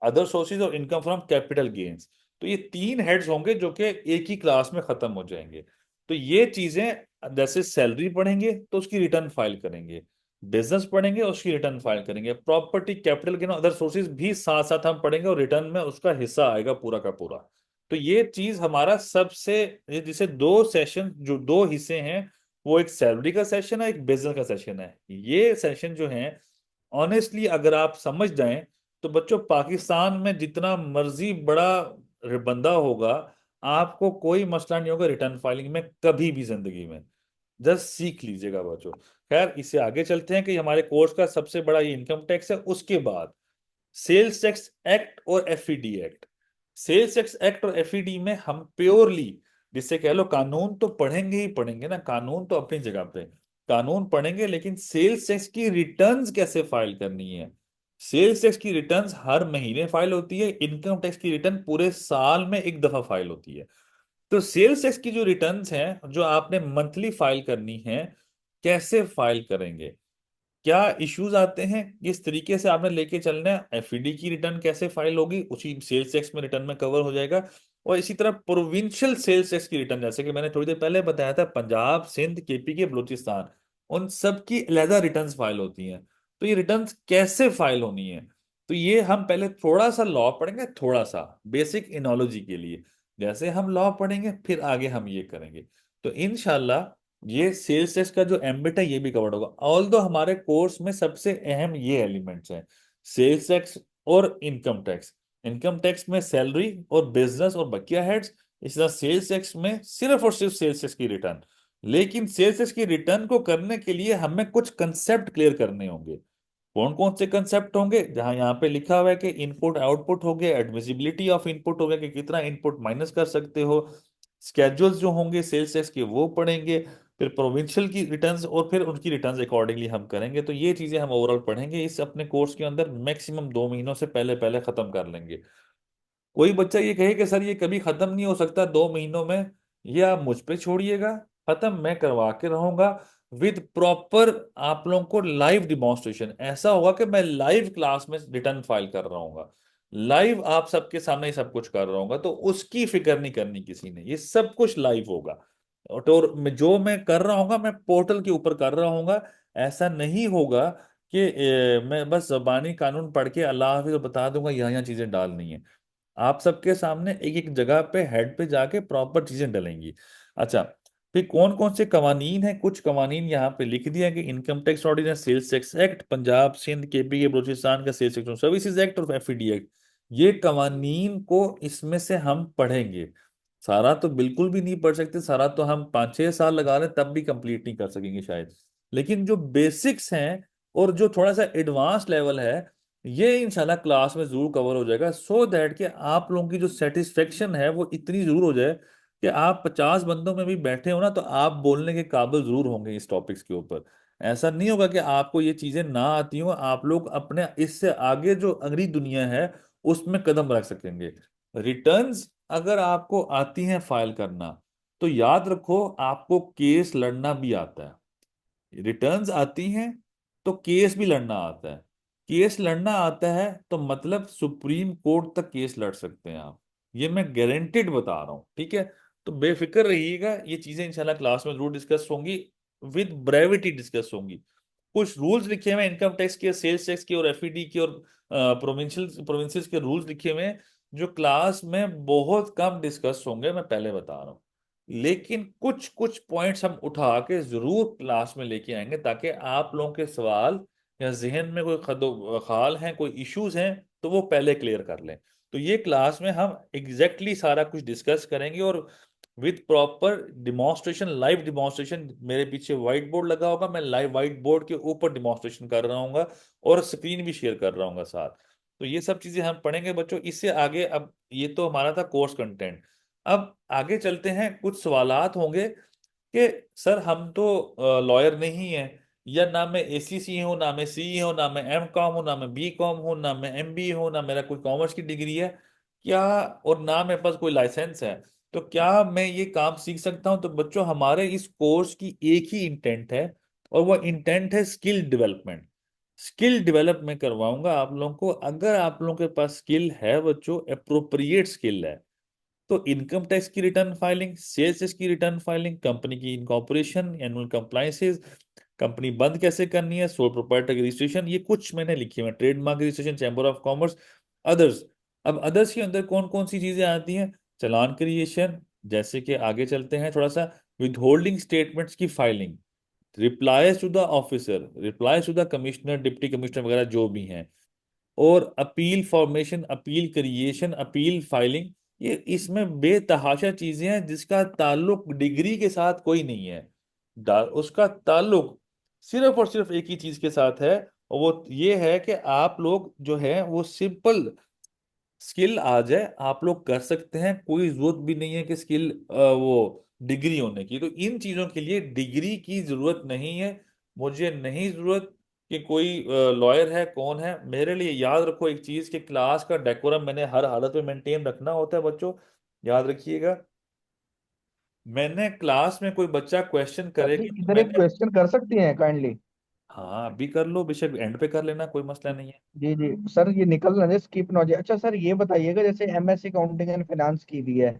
other sources और इनकम फ्रॉम कैपिटल गेन्स। तो ये तीन हेड्स होंगे जो कि एक ही क्लास में खत्म हो जाएंगे। तो ये चीजें, जैसे सैलरी पढ़ेंगे तो उसकी रिटर्न फाइल करेंगे, बिजनेस पढ़ेंगे उसकी रिटर्न फाइल करेंगे, property, capital gain, other sources भी साथ साथ हम पढ़ेंगे और रिटर्न में उसका हिस्सा आएगा पूरा का पूरा। तो ये चीज हमारा सबसे, ये जिसे दो सेशन, जो दो हिस्से हैं, वो एक सैलरी का सेशन है, एक बिजनेस का सेशन है। ये सेशन जो है, ऑनेस्टली अगर आप समझ जाएं तो बच्चों, पाकिस्तान में जितना मर्जी बड़ा बंदा होगा, आपको कोई मसला नहीं होगा रिटर्न फाइलिंग में कभी भी जिंदगी में। जस्ट सीख लीजिएगा बच्चों। खैर, इससे आगे चलते हैं कि हमारे कोर्स का सबसे बड़ा ये इनकम टैक्स है। उसके बाद सेल्स टैक्स एक्ट और FED act. Sales tax act और एफईडी में हम प्योरली, जिससे कह लो, कानून तो पढ़ेंगे ही पढ़ेंगे ना, कानून तो अपनी जगह पे कानून पढ़ेंगे, लेकिन सेल्स टैक्स की रिटर्न्स कैसे फाइल करनी है। सेल्स टैक्स की रिटर्न्स हर महीने फाइल होती है, इनकम टैक्स की रिटर्न पूरे साल में एक दफा फाइल होती है। तो सेल्स टैक्स की जो रिटर्न्स हैं जो आपने मंथली फाइल करनी है, कैसे फाइल करेंगे, क्या इश्यूज आते हैं, किस तरीके से आपने लेके चलना है, एफईडी की रिटर्न कैसे फाइल होगी, उसी सेल्स टैक्स में रिटर्न में कवर हो जाएगा। और इसी तरह प्रोविंशियल सेल्स टैक्स की रिटर्न, जैसे कि मैंने थोड़ी देर पहले बताया था, पंजाब, सिंध, केपी के, बलूचिस्तान, उन सब की अलहदा रिटर्न्स फाइल होती हैं। तो ये रिटर्न्स कैसे फाइल होनी है, तो ये हम पहले थोड़ा सा लॉ पढ़ेंगे, थोड़ा सा बेसिक इनोलॉजी के लिए। जैसे हम लॉ पढ़ेंगे फिर आगे हम ये करेंगे। तो इनशाला ये सेल्स टैक्स का जो एम्बिट है ये भी कवर्ड होगा। ऑल दो हमारे कोर्स में सबसे अहम ये एलिमेंट्स हैं, सेल्स टैक्स और इनकम टैक्स। इनकम टैक्स में सैलरी और बिजनेस और बकिया हेड्स, इस तरह सेल्स टैक्स में सिर्फ और सिर्फ सेल्स टैक्स की रिटर्न। लेकिन सेल्स टैक्स की रिटर्न को करने के लिए हमें कुछ कंसेप्ट क्लियर करने होंगे। कौन कौन से कंसेप्ट होंगे? जहां यहाँ पे लिखा हुआ है कि इनपुट आउटपुट हो गया, एडमिसिबिलिटी ऑफ इनपुट हो गया कि कितना इनपुट माइनस कर सकते हो, स्केड्यूल्स जो होंगे सेल्स टैक्स के वो पढ़ेंगे, फिर प्रोविंशियल की रिटर्न्स और फिर उनकी रिटर्न्स अकॉर्डिंगली हम करेंगे। तो ये चीजें हम ओवरऑल पढ़ेंगे इस अपने कोर्स के अंदर, मैक्सिमम 2 महीनों से पहले पहले खत्म कर लेंगे। कोई बच्चा ये कहे कि सर ये कभी खत्म नहीं हो सकता 2 महीनों में, ये आप मुझ पे छोड़िएगा, खत्म मैं करवा के रहूंगा विद प्रॉपर। आप लोगों को लाइव डिमॉन्स्ट्रेशन ऐसा होगा कि मैं लाइव क्लास में रिटर्न फाइल कर रहा हूँ, लाइव आप सबके सामने ही सब कुछ कर रहा हूँ, तो उसकी फिक्र नहीं करनी किसी ने, ये सब कुछ लाइव होगा। और जो मैं कर रहा हूँ मैं पोर्टल के ऊपर कर रहा हूँ। ऐसा नहीं होगा कि मैं बस जबानी कानून पढ़ के अल्लाह हाफिज बता दूंगा यहाँ यहाँ चीजें डालनी है। आप सबके सामने एक एक जगह पे हेड पे जाके प्रॉपर चीजें डलेंगी। अच्छा, फिर कौन कौन से कवानीन है? कुछ कवानीन यहाँ पे लिख दिया कि income tax ordinance, sales tax act, Punjab Sindh KP के बलूचिस्तान का सेल्स टैक्स सर्विसेज एक्ट और एफईडी एक्ट। ये कवानीन को इसमें से हम पढ़ेंगे। सारा तो बिल्कुल भी नहीं पढ़ सकते, सारा तो हम 5-6 साल लगा रहे हैं तब भी कंप्लीट नहीं कर सकेंगे शायद। लेकिन जो बेसिक्स हैं और जो थोड़ा सा एडवांस लेवल है, ये इंशाल्लाह क्लास में जरूर कवर हो जाएगा, सो दैट कि आप लोगों की जो सेटिस्फेक्शन है वो इतनी जरूर हो जाए कि आप 50 बंदों में भी बैठे हो ना तो आप बोलने के काबिल जरूर होंगे इस टॉपिक्स के ऊपर। ऐसा नहीं होगा कि आपको ये चीजें ना आती हो, आप लोग अपने इससे आगे जो अगली दुनिया है उसमें कदम रख सकेंगे। रिटर्न्स अगर आपको आती हैं फाइल करना, तो याद रखो आपको केस लड़ना भी आता है। रिटर्न्स आती हैं तो केस भी लड़ना आता है। केस लड़ना आता है तो मतलब सुप्रीम कोर्ट तक केस लड़ सकते हैं आप, ये मैं गारंटेड बता रहा हूँ, ठीक है? तो बेफिक्र रहिएगा, ये चीजें इंशाल्लाह क्लास में जरूर डिस्कस होंगी, विद ब्रेविटी डिस्कस होंगी। कुछ रूल्स लिखे हुए हैं इनकम टैक्स के, सेल्स टैक्स के और एफईडी के और प्रोविंशियल के रूल्स लिखे हुए हैं, जो क्लास में बहुत कम डिस्कस होंगे, मैं पहले बता रहा हूँ। लेकिन कुछ कुछ पॉइंट्स हम उठा के जरूर क्लास में लेके आएंगे ताकि आप लोगों के सवाल या जहन में कोई खदो खाल हैं, कोई इश्यूज हैं, तो वो पहले क्लियर कर लें। तो ये क्लास में हम एग्जैक्टली सारा कुछ डिस्कस करेंगे और with proper demonstration, live demonstration. मेरे पीछे व्हाइट बोर्ड लगा होगा, मैं लाइव व्हाइट बोर्ड के ऊपर डिमॉन्स्ट्रेशन कर रहा हूँ और स्क्रीन भी शेयर कर रहा हूँ साथ। तो ये सब चीजें हम पढ़ेंगे बच्चों। इससे आगे, अब ये तो हमारा था कोर्स कंटेंट, अब आगे चलते हैं। कुछ सवालात होंगे कि सर हम तो लॉयर नहीं है, या ना मैं एसीसी हूँ, ना मैं सी हूँ, ना मैं एम कॉम हूँ, ना मैं बी कॉम हूँ, ना मैं एमबी हूँ, ना मेरा कोई कॉमर्स की डिग्री है, क्या, और ना मेरे पास कोई लाइसेंस है, तो क्या मैं ये काम सीख सकता हूँ? तो बच्चों हमारे इस कोर्स की एक ही इंटेंट है, और वो इंटेंट है स्किल डेवलपमेंट। स्किल डेवलप मैं करवाऊंगा आप लोगों को। अगर आप लोगों के पास स्किल है बच्चों, अप्रोप्रिएट स्किल है, तो इनकम टैक्स की रिटर्न फाइलिंग, सेल्स टैक्स की रिटर्न फाइलिंग, कंपनी की इनकॉर्पोरेशन, एनुअल कंप्लायंसेस, कंपनी बंद कैसे करनी है, सोल प्रोप्राइटर रजिस्ट्रेशन, ये कुछ मैंने लिखी है, trademark registration, chamber of commerce, others. अब अदर्स के अंदर कौन कौन सी चीजें आती हैं? चालान क्रिएशन, जैसे कि आगे चलते हैं थोड़ा सा, विद होल्डिंग स्टेटमेंट्स की filing, replies to the officer, replies to the commissioner, deputy commissioner वगैरह जो भी हैं, और appeal formation, appeal creation, appeal filing. ये इसमें बेतहाशा चीजें हैं जिसका ताल्लुक डिग्री के साथ कोई नहीं है। उसका ताल्लुक सिर्फ और सिर्फ एक ही चीज के साथ है, और वो ये है कि आप लोग जो है वो सिंपल स्किल आ जाए, आप लोग कर सकते हैं, कोई जरूरत भी नहीं है कि स्किल वो डिग्री होने की। तो इन चीजों के लिए डिग्री की जरूरत नहीं है। मुझे नहीं जरूरत कि कोई लॉयर है कौन है। मेरे लिए याद रखो एक चीज, कि क्लास का डेकोरम मैंने हर हालत में मेंटेन रखना होता है बच्चों, याद रखिएगा। मैंने क्लास में कोई बच्चा क्वेश्चन सर जी करेगी तो इधर एक मैंने, क्वेश्चन कर सकती हैं काइंडली? हाँ अभी कर लो, बेशक एंड पे कर लेना, कोई मसला नहीं है। जी जी सर, ये निकल ना जाए, स्किप ना हो जाए। अच्छा सर, ये बताइएगा जैसे एमएससी अकाउंटिंग एंड फाइनेंस की भी है,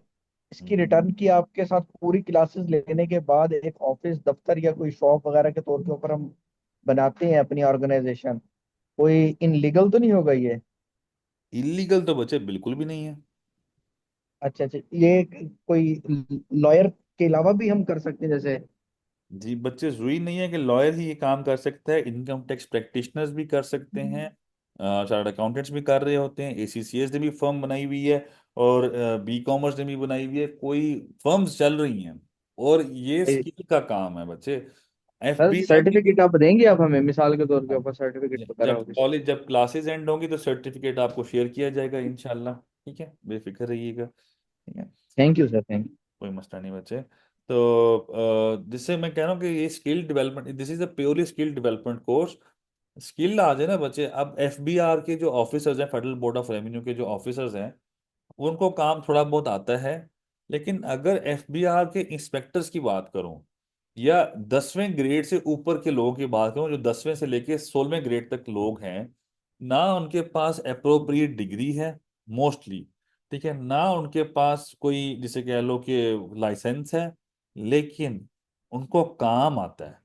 इसकी हम्म। रिटर्न की आपके साथ पूरी क्लासेस लेने के बाद एक ऑफिस दफ्तर या कोई शॉप वगैरह के तौर के ऊपर हम बनाते हैं अपनी ऑर्गेनाइजेशन, कोई इनलीगल तो नहीं होगा ये? इलीगल तो बच्चे बिल्कुल भी नहीं है। अच्छा अच्छा, ये कोई लॉयर के अलावा भी हम कर सकते हैं जैसे? जी बच्चे, जरूरी नहीं है कि लॉयर ही ये काम कर सकता है, इनकम टैक्स प्रैक्टिशनर्स भी कर सकते हैं, चार्टर्ड अकाउंटेंट्स भी कर रहे होते हैं, एसीसीएस ने भी फर्म बनाई हुई है, और बी कॉमर्स ने भी बनाई हुई है, कोई फर्म्स चल रही हैं। और ये स्किल का काम है बच्चे। सर एफबीआर की सर्टिफिकेट आप देंगे आप हमें, मिसाल के तौर के हाँ, ऊपर सर्टिफिकेट वगैरह जब हो किसी? कॉलेज जब क्लासेस एंड होंगी तो सर्टिफिकेट आपको शेयर किया जाएगा इंशाल्लाह। ठीक है, बेफिक्र रहिएगा। ठीक है, thank you sir, thank you. कोई मसला नहीं बच्चे। तो जिससे मैं कह रहा हूँ कि ये skill development, this is a purely skill development course. Skill आ जाए ना बच्चे, अब एफबीआर के जो ऑफिसर्स हैं, फेडरल बोर्ड ऑफ रेवेन्यू के जो ऑफिसर्स हैं, उनको काम थोड़ा बहुत आता है। लेकिन अगर एफबीआर के इंस्पेक्टर्स की बात करूं, या 10वें ग्रेड से ऊपर के लोगों की बात करूं, जो 10वें से लेके 16वें ग्रेड तक लोग हैं, ना उनके पास अप्रोप्रिएट डिग्री है मोस्टली। ठीक है, ना उनके पास कोई जिसे कह लो कि लाइसेंस है, लेकिन उनको काम आता है।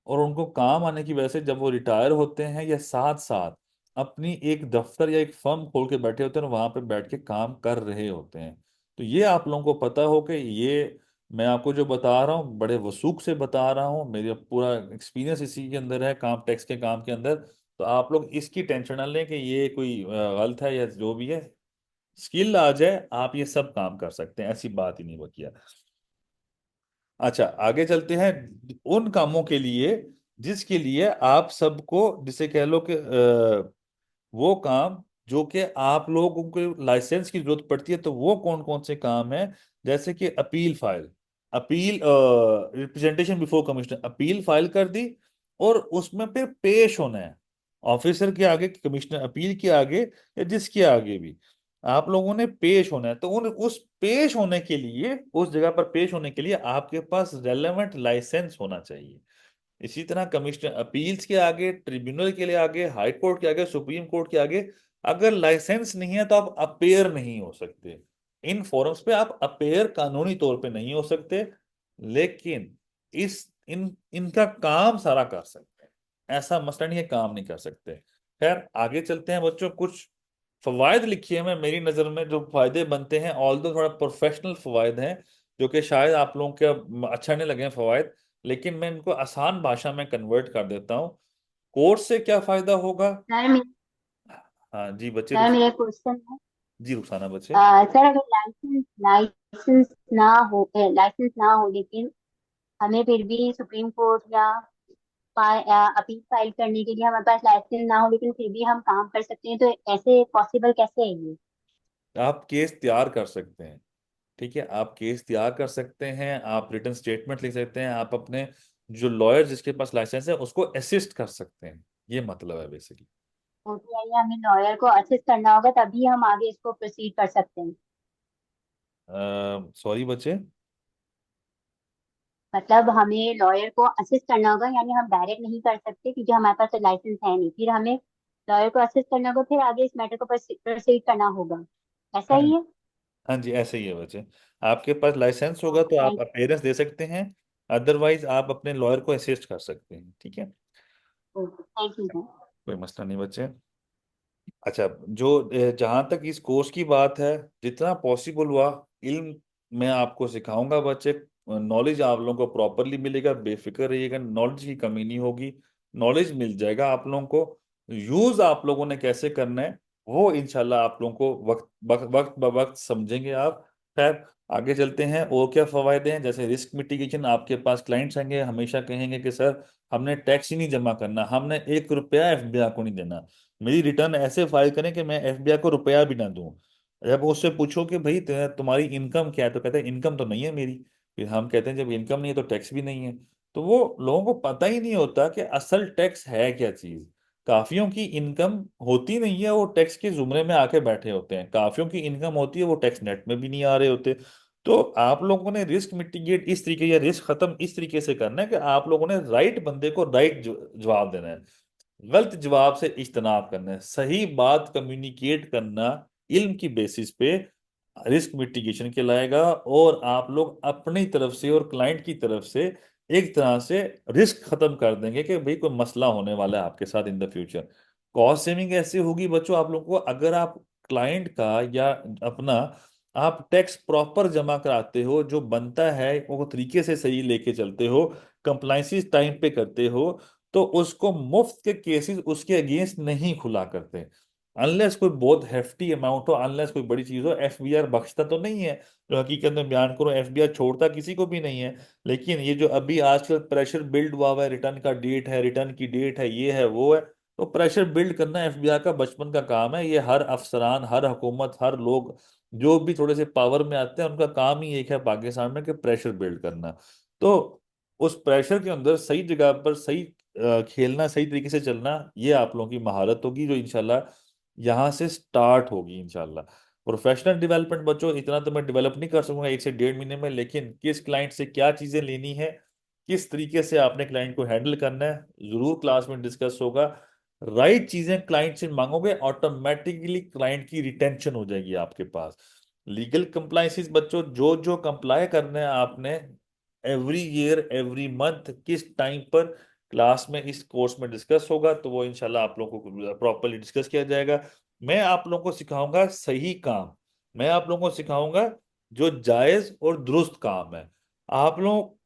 और उनको काम आने की वजह से जब वो रिटायर होते हैं, या साथ साथ अपनी एक दफ्तर या एक फर्म खोल के बैठे होते हैं और वहां पे बैठ के काम कर रहे होते हैं। तो ये आप लोगों को पता हो कि ये मैं आपको जो बता रहा हूँ बड़े वसूख से बता रहा हूँ, मेरा पूरा एक्सपीरियंस इसी के अंदर है, काम टैक्स के काम के अंदर। तो आप लोग इसकी टेंशन ना लें कि ये कोई गलत है या जो भी है। स्किल आ जाए आप ये सब काम कर सकते हैं, ऐसी बात ही नहीं बची है। अच्छा, आगे चलते हैं उन कामों के लिए जिसके लिए आप सबको जिसे कह लो कि वो काम जो कि आप लोगों को लाइसेंस की जरूरत पड़ती है। तो वो कौन कौन से काम है? जैसे कि appeal file, appeal representation before commissioner, appeal file कर दी और उसमें फिर पेश होना है ऑफिसर के आगे, कमिश्नर अपील के आगे, या जिसके आगे भी आप लोगों ने पेश होना है। तो उन उस पेश होने के लिए, उस जगह पर पेश होने के लिए आपके पास रेलेवेंट लाइसेंस होना चाहिए। इसी तरह कमिश्नर अपील्स के आगे, ट्रिब्यूनल के लिए आगे, हाई कोर्ट के आगे, सुप्रीम कोर्ट के आगे अगर लाइसेंस नहीं है तो आप अपेयर नहीं हो सकते। इन फोरम्स पे आप अपेयर कानूनी तौर पे नहीं हो सकते, लेकिन इस इन इनका काम सारा कर सकते हैं। ऐसा मसला नहीं है काम नहीं कर सकते। खैर, आगे चलते हैं बच्चों। कुछ फवायद लिखिए मैं मेरी नज़र में जो फायदे बनते हैं, ऑल दो थोड़ा प्रोफेशनल फवायद हैं, जो कि शायद आप लोगों के अच्छा नहीं लगे फवायद, लेकिन मैं इनको आसान भाषा में कन्वर्ट कर देता हूँ। कोर्स से क्या फायदा होगा? सर मे- हाँ जी बच्चे, सर मेरा क्वेश्चन है। जी रुखसाना बच्चे। सर अगर लाइसेंस लाइसेंस ना हो लाइसेंस ना हो लेकिन हमें फिर भी सुप्रीम कोर्ट या अपील फाइल करने के लिए हमारे पास लाइसेंस ना हो लेकिन फिर भी हम काम कर सकते हैं, तो ऐसे पॉसिबल कैसे है ये? आप केस तैयार कर सकते हैं। ठीक है, आप केस तैयार कर सकते हैं, आप रिटर्न स्टेटमेंट लिख सकते हैं, आप अपने जो लॉयर जिसके पास लाइसेंस है उसको असिस्ट कर सकते हैं। ये मतलब है बेसिकली। ओटीआई हमें लॉयर को असिस्ट करना होगा तभी हम आगे इसको प्रोसीड कर सकते हैं? सॉरी बच्चे। मतलब हमें लॉयर को असिस्ट करना होगा, यानी हम डायरेक्ट नहीं कर सकते क्योंकि हमारे पास तो लाइसेंस है नहीं, फिर हमें लॉयर को असिस्ट करना होगा, फिर आगे इस मैटर को प्रोसीड करना होगा, ऐसा हाँ, ही है? हाँ जी ऐसे ही है बच्चे। आपके पास लाइसेंस होगा ओके तो आप थैंक अपेयरेंस दे सकते हैं, अदरवाइज आप अपने लॉयर को असिस्ट कर सकते हैं। ठीक है, you, okay thank you sir. कोई मसला नहीं बच्चे। अच्छा, जो जहाँ तक इस कोर्स की बात है, जितना पॉसिबल हुआ इल्म मैं आपको सिखाऊंगा बच्चे। नॉलेज आप लोगों को प्रॉपरली मिलेगा, बेफिक्र रहिएगा, नॉलेज की कमी नहीं होगी। नॉलेज मिल जाएगा आप लोगों को। यूज आप लोगों ने कैसे करना है वो इंशाल्लाह आप लोगों को वक्त वक्त वक्त ब वक्त समझेंगे आप। खैर, आगे चलते हैं। और क्या फायदे हैं? जैसे रिस्क मिटिगेशन, आपके पास क्लाइंट्स आएंगे हमेशा कहेंगे कि सर हमने टैक्स ही नहीं जमा करना, हमने 1 रुपया एफबीआई को नहीं देना, मेरी रिटर्न ऐसे फाइल करें कि मैं एफबीआई को रुपया भी ना दूं। जब उससे पूछो कि भाई तुम्हारी इनकम क्या है, तो कहते हैं इनकम तो नहीं है मेरी। फिर हम कहते हैं जब इनकम नहीं है तो टैक्स भी नहीं है। तो वो लोगों को पता ही नहीं होता कि असल टैक्स है क्या चीज। काफियों की इनकम होती नहीं है, वो टैक्स के जुमरे में आके बैठे होते हैं। काफियों की इनकम होती है, वो टैक्स नेट में भी नहीं आ रहे होते। तो आप लोगों ने रिस्क मिटिगेट इस तरीके, या रिस्क खत्म इस तरीके से करना है कि आप लोगों ने राइट बंदे को राइट जवाब देना है, गलत जवाब से इज्तनाब करना है, सही बात कम्युनिकेट करना इल्म की बेसिस पे रिस्क मिटिगेशन के लाएगा। और आप लोग अपनी तरफ से और क्लाइंट की तरफ से एक तरह से रिस्क खत्म कर देंगे कि भाई कोई मसला होने वाला है आपके साथ in the future. Cost saving ऐसे होगी बच्चों आप लोगों को, अगर आप क्लाइंट का या अपना आप टैक्स प्रॉपर जमा कराते हो, जो बनता है वो तरीके से सही लेके चलते हो, कंप्लाइंसेस टाइम पे करते हो, तो उसको मुफ्त के केसेस उसके अगेंस्ट नहीं खुला करते। अनलेस कोई बहुत हेफ्टी अमाउंट हो, अनलेस कोई बड़ी चीज हो। एफबीआर बख्शता तो नहीं है, जो हकीकत में बयान करो, एफबीआर छोड़ता किसी को भी नहीं है। लेकिन ये जो अभी आजकल प्रेशर बिल्ड हुआ हुआ है, रिटर्न का डेट है, रिटर्न की डेट है, ये है वो है, तो प्रेशर बिल्ड करना एफबीआर का बचपन का काम है। ये हर अफसरान, हर हुकूमत, हर लोग जो भी थोड़े से पावर में आते हैं, उनका काम ही एक है पाकिस्तान में कि प्रेशर बिल्ड करना। तो उस प्रेशर के अंदर सही जगह पर सही खेलना, सही तरीके से चलना, ये आप लोगों की महारत होगी, जो इंशाल्लाह यहाँ से स्टार्ट होगी इंशाल्लाह। प्रोफेशनल डेवलपमेंट बच्चों, इतना तो मैं डेवलप नहीं कर सकूंगा 1 से 1.5 महीने में, लेकिन किस क्लाइंट से क्या चीजें लेनी है, किस तरीके से आपने क्लाइंट को हैंडल करना है, जरूर क्लास में डिस्कस होगा। राइट चीजें क्लाइंट से मांगोगे, ऑटोमेटिकली क्लाइंट की रिटेंशन हो जाएगी आपके पास। लीगल कंप्लाइंसेस बच्चों, जो जो कंप्लाई करना है आपने, एवरी ईयर, एवरी मंथ, किस टाइम पर क्लास में इस कोर्स में डिस्कस होगा, तो वो इंशाल्लाह आप लोगों को प्रॉपरली डिस्कस किया जाएगा। मैं आप लोगों को सिखाऊंगा सही काम, मैं आप लोगों को सिखाऊंगा जो जायज और दुरुस्त काम है। आप लोग,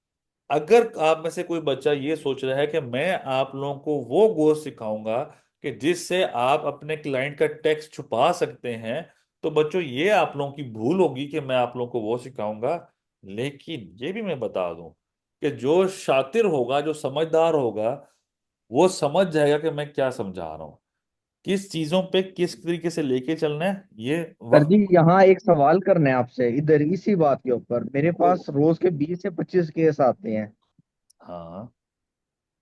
अगर आप में से कोई बच्चा ये सोच रहा है कि मैं आप लोगों को वो कोर्स सिखाऊंगा कि जिससे आप अपने क्लाइंट का टैक्स छुपा सकते हैं, तो बच्चों ये आप लोगों की भूल होगी कि मैं आप लोगों को वो सिखाऊंगा। लेकिन ये भी मैं बता दूं कि जो शातिर होगा, जो समझदार होगा, वो समझ जाएगा कि मैं क्या समझा रहा हूँ, किस चीजों पे किस तरीके से लेके चलना है, ये सर वक्त। जी, यहाँ एक सवाल करना है आपसे इधर इसी बात के ऊपर। मेरे कोई, पास रोज के 20 से 25 केस आते हैं। हाँ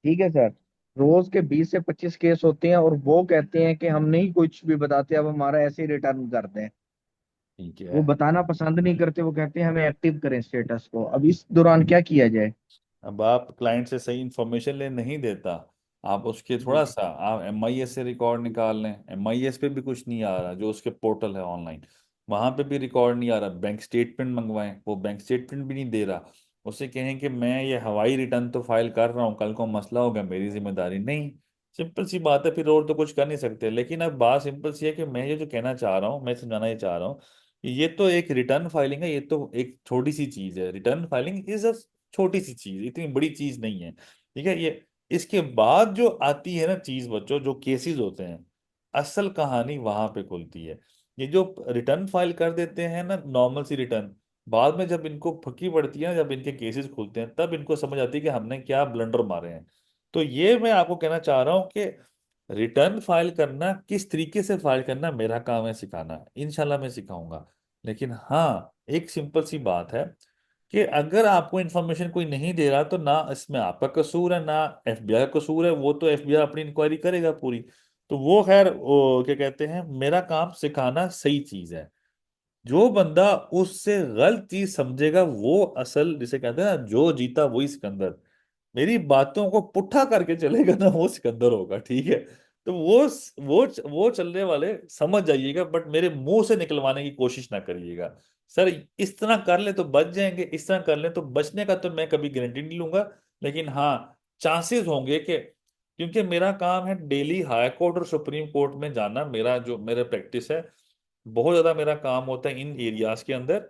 ठीक है सर। रोज के 20 से 25 केस होते हैं और वो कहते हैं कि हम नहीं कुछ भी बताते, अब हमारा ऐसे ही रिटर्न करते हैं। ठीक वो है। बताना पसंद नहीं करते, वो कहते हैं हमें एक्टिव करें स्टेटस को। अब इस दौरान क्या किया जाए? अब आप क्लाइंट से सही इंफॉर्मेशन ले नहीं देता, आप उसके जी। थोड़ा सा आप एमआईएस से रिकॉर्ड निकाल लें। एमआईएस पे भी कुछ नहीं आ रहा, जो उसके पोर्टल है ऑनलाइन, वहां पे भी रिकॉर्ड नहीं आ रहा। बैंक स्टेटमेंट मंगवाएं, वो बैंक स्टेटमेंट भी नहीं दे रहा। उसे कहें कि मैं ये हवाई रिटर्न तो फाइल कर रहा हूँ, कल को मसला होगा मेरी जिम्मेदारी नहीं। सिंपल सी बात है, फिर और तो कुछ कर नहीं सकते। लेकिन अब बात सिंपल सी है कि मैं ये जो कहना चाह रहा हूँ, मैं समझाना ये चाह रहा हूँ कि ये तो एक रिटर्न फाइलिंग है, ये तो एक छोटी सी चीज है। रिटर्न फाइलिंग इज अ छोटी सी चीज, इतनी बड़ी चीज नहीं है। ठीक है, ये इसके बाद जो आती है ना चीज बच्चों, जो केसेस होते हैं, असल कहानी वहां पे खुलती है। ये जो रिटर्न फाइल कर देते हैं ना, नॉर्मल सी रिटर्न, बाद में जब इनको फकी पड़ती है ना, जब इनके केसेस खुलते हैं, तब इनको समझ आती है कि हमने क्या ब्लंडर मारे हैं। तो ये मैं आपको कहना चाह रहा हूँ कि रिटर्न फाइल करना, किस तरीके से फाइल करना, मेरा काम है सिखाना, इंशाल्लाह मैं सिखाऊंगा। लेकिन हाँ, एक सिंपल सी बात है कि अगर आपको इन्फॉर्मेशन कोई नहीं दे रहा, तो ना इसमें आपका कसूर है, ना एफबीआई का कसूर है। वो तो एफबीआई अपनी इंक्वायरी करेगा पूरी। तो वो खैर, वो क्या कहते हैं, मेरा काम सिखाना सही चीज है। जो बंदा उससे गलत चीज समझेगा, वो असल, जिसे कहते हैं ना, जो जीता वही सिकंदर। मेरी बातों को पुट्ठा करके चलेगा ना, वो सिकंदर होगा। ठीक है, तो वो चलने वाले समझ जाइएगा, बट मेरे मुंह से निकलवाने की कोशिश ना करिएगा। सर इस तरह कर ले तो बच जाएंगे, इस तरह कर ले तो बचने का तो मैं कभी गारंटी नहीं लूंगा। लेकिन हाँ, चांसेस होंगे कि, क्योंकि मेरा काम है डेली हाई कोर्ट और सुप्रीम कोर्ट में जाना, मेरा जो मेरा प्रैक्टिस है, बहुत ज्यादा मेरा काम होता है इन एरियाज के अंदर।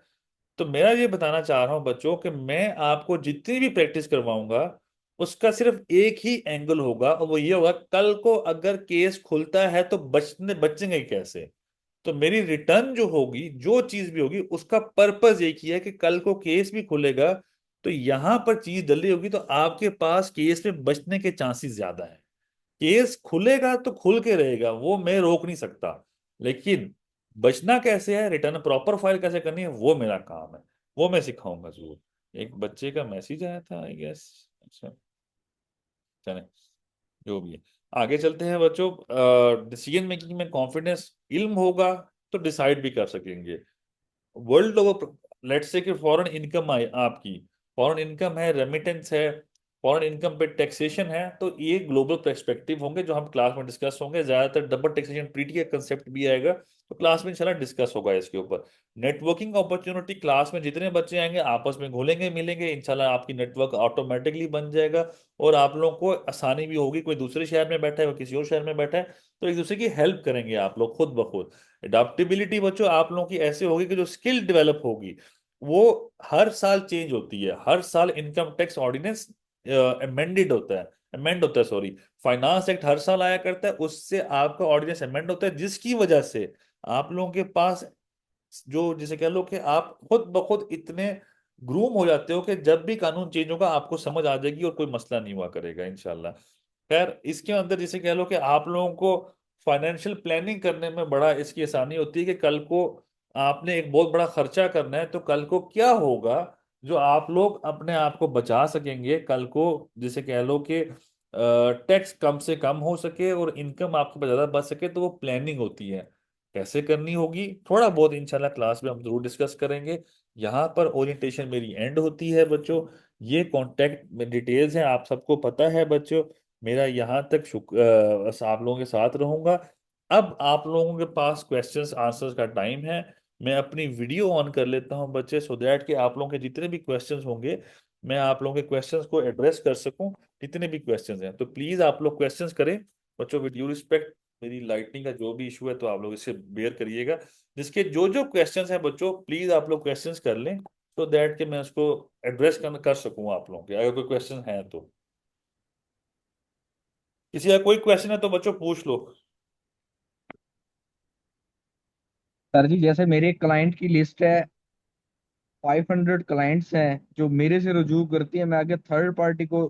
तो मेरा ये बताना चाह रहा हूं बच्चों कि मैं आपको जितनी भी प्रैक्टिस करवाऊंगा, उसका सिर्फ एक ही एंगल होगा, और वो ये होगा, कल को अगर केस खुलता है तो बचेंगे कैसे। तो मेरी रिटर्न जो होगी, जो चीज भी होगी, उसका पर्पस एक ही है कि कल को केस भी खुलेगा, तो यहां पर चीज जल्दी होगी, तो आपके पास केस में बचने के चांसेस ज्यादा है। केस खुलेगा तो खुल के रहेगा, वो मैं रोक नहीं सकता। लेकिन बचना कैसे है, रिटर्न प्रॉपर फाइल कैसे करनी है, वो मेरा काम है, वो मैं सिखाऊंगा जरूर। एक बच्चे का मैसेज आया था, आई गेस। अच्छा, चले, जो भी है, आगे चलते हैं बच्चों। डिसीजन मेकिंग में कॉन्फिडेंस, इल्म होगा तो डिसाइड भी कर सकेंगे। वर्ल्ड ओवर, लेट्स से कि फॉरेन इनकम आए आपकी, फॉरेन इनकम है, रेमिटेंस है, फॉरेन इनकम पे टैक्सेशन है, तो ये ग्लोबल पर्सपेक्टिव होंगे जो हम क्लास में डिस्कस होंगे। ज्यादातर डबल टैक्सेशन ट्रीटी का कंसेप्ट भी आएगा, तो क्लास में इंशाल्लाह डिस्कस होगा इसके ऊपर। नेटवर्किंग अपॉर्चुनिटी, क्लास में जितने बच्चे आएंगे आपस में घुलेंगे मिलेंगे, इंशाल्लाह आपकी नेटवर्क ऑटोमेटिकली बन जाएगा। और आप लोगों को आसानी भी होगी, कोई दूसरे शहर में बैठा है, कोई किसी और शहर में बैठा है, तो एक दूसरे की हेल्प करेंगे आप लोग खुद ब खुद। अडेप्टेबिलिटी बच्चों आप लोगों की ऐसे होगी कि जो स्किल डेवलप होगी, वो हर साल चेंज होती है। हर साल इनकम टैक्स ऑर्डिनेंस अमेंडेड होता है, अमेंड होता है, सॉरी, फाइनेंस एक्ट हर साल आया करता है, उससे आपका ऑर्डिनेंस अमेंड होता है, जिसकी वजह से आप लोगों के पास जो, जिसे कह लो कि आप खुद ब खुद इतने ग्रूम हो जाते हो कि जब भी कानून चेंज होगा आपको समझ आ जाएगी और कोई मसला नहीं हुआ करेगा इंशाल्लाह। खैर, इसके अंदर जिसे कह लो कि आप लोगों को फाइनेंशियल प्लानिंग करने में बड़ा इसकी आसानी होती है कि कल को आपने एक बहुत बड़ा खर्चा करना है, तो कल को क्या होगा जो आप लोग अपने आप को बचा सकेंगे, कल को जिसे कह लो कि टैक्स कम से कम हो सके और इनकम आपके पास ज्यादा बच सके, तो वो प्लानिंग होती है। कैसे करनी होगी थोड़ा बहुत इंशाल्लाह क्लास में हम जरूर डिस्कस करेंगे। यहाँ पर ओरिएंटेशन मेरी एंड होती है बच्चों। ये कॉन्टैक्ट में डिटेल्स हैं, आप सबको पता है बच्चों। मेरा यहाँ तक आप लोगों के साथ रहूंगा। अब आप लोगों के पास क्वेश्चंस आंसर्स का टाइम है। मैं अपनी वीडियो ऑन कर लेता हूँ बच्चे, सो दैट कि आप लोगों के जितने भी क्वेश्चंस होंगे मैं आप लोगों के क्वेश्चंस को एड्रेस कर सकूं। जितने भी क्वेश्चंस हैं तो प्लीज आप लोग क्वेश्चंस करें बच्चों, विद ड्यू रिस्पेक्ट। मेरी लाइटनिंग का जो भी इशू है तो आप लोग इससे बेयर करिएगा। जिसके जो जो क्वेश्चंस हैं बच्चों, प्लीज आप लोग क्वेश्चंस कर लें, सो दैट कि मैं उसको एड्रेस कर सकूं आप लोगों के, अगर कोई क्वेश्चन है तो। किसी का कोई क्वेश्चन है तो बच्चों पूछ लो। सर जी, जैसे मेरे क्लाइंट की लिस्ट है, 500 क्लाइंट्स हैं जो मेरे से रुजू करती है। मैं आगे थर्ड पार्टी को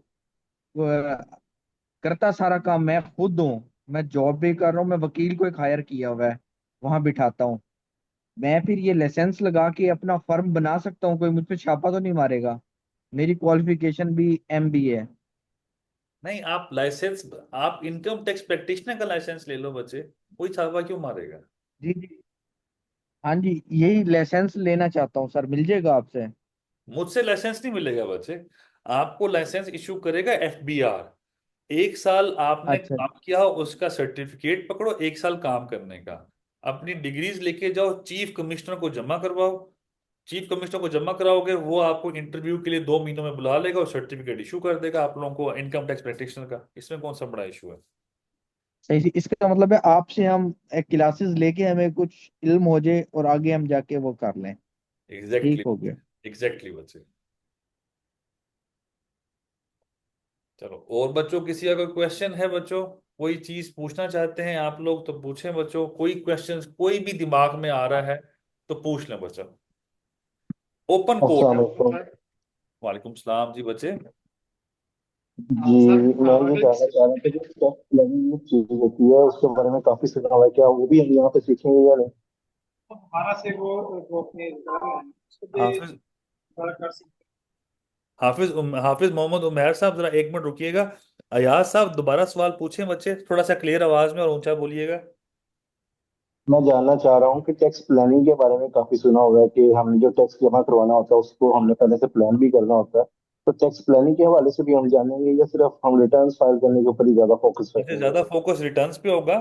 करता सारा काम मैं खुद हूँ। मैं जॉब भी कर रहा हूँ, मैं वकील को एक हायर किया हुआ है, वहां बिठाता हूँ। मैं फिर ये लाइसेंस लगा के अपना फर्म बना सकता हूँ? कोई मुझ पे छापा तो नहीं मारेगा? मेरी क्वालिफिकेशन भी MBA है। नहीं, आप लाइसेंस, आप इनकम टैक्स प्रैक्टिशनर का लाइसेंस ले लो बच्चे, कोई छापा क्यों मारेगा। जी जी। हाँ जी, यही लाइसेंस लेना चाहता हूँ सर, मिल जाएगा आपसे? मुझसे लाइसेंस नहीं मिलेगा बच्चे। आपको लाइसेंस इशू करेगा FBI। एक साल आपने अच्छा। काम किया हो उसका सर्टिफिकेट पकड़ो, एक साल काम करने का। अपनी डिग्रीज लेके जाओ, चीफ कमिश्नर को जमा करवाओ। चीफ कमिश्नर को जमा कराओगे, वो आपको इंटरव्यू के लिए 2 महीनों में बुला लेगा और सर्टिफिकेट इशू कर देगा आप लोगों को इनकम टैक्स प्रैक्टिशनर का। इसमें कौन सा बड़ा इशू है। सही से इसका मतलब है आपसे हम क्लासेस लेके हमें कुछ इल्म हो जाए और आगे हम जाके वो कर लें। एग्जैक्टली। ठीक हो गया। एग्जैक्टली बच्चे। चलो, और बच्चों किसी का कोई क्वेश्चन है बच्चों, कोई चीज पूछना चाहते हैं आप लोग तो पूछें बच्चों, कोई क्वेश्चन कोई भी दिमाग में आ रहा है तो पूछ लें बच्चों। ओपन कोर्ट अस्सलाम वालेकुम। है। वालेकुम सलाम जी बच्चे। जी, मैं ये जानना चाह रहा था कि टैक्स प्लानिंग एक चीज होती है, उसके बारे में काफी सुना हुआ है, क्या वो भी हम यहाँ पे सीखेंगे या नहीं? हाफिज हाफिज मोहम्मद उमैर साहब जरा 1 मिनट रुकिएगा। अयाज साहब दोबारा सवाल पूछें बच्चे, थोड़ा सा क्लियर आवाज में और ऊंचा बोलिएगा। मैं जानना चाह रहा हूँ कि टैक्स प्लानिंग के बारे में काफी सुना हुआ है कि हमने जो टैक्स जमा करवाना होता है उसको हमने पहले से प्लान भी करना होता है। तो टैक्स प्लानिंग के हवाले से भी हम जानेंगे या सिर्फ हम रिटर्न फाइल करने के ऊपर ही ज्यादा फोकस मुझे रखेंगे? ज्यादा फोकस रिटर्न्स पे होगा।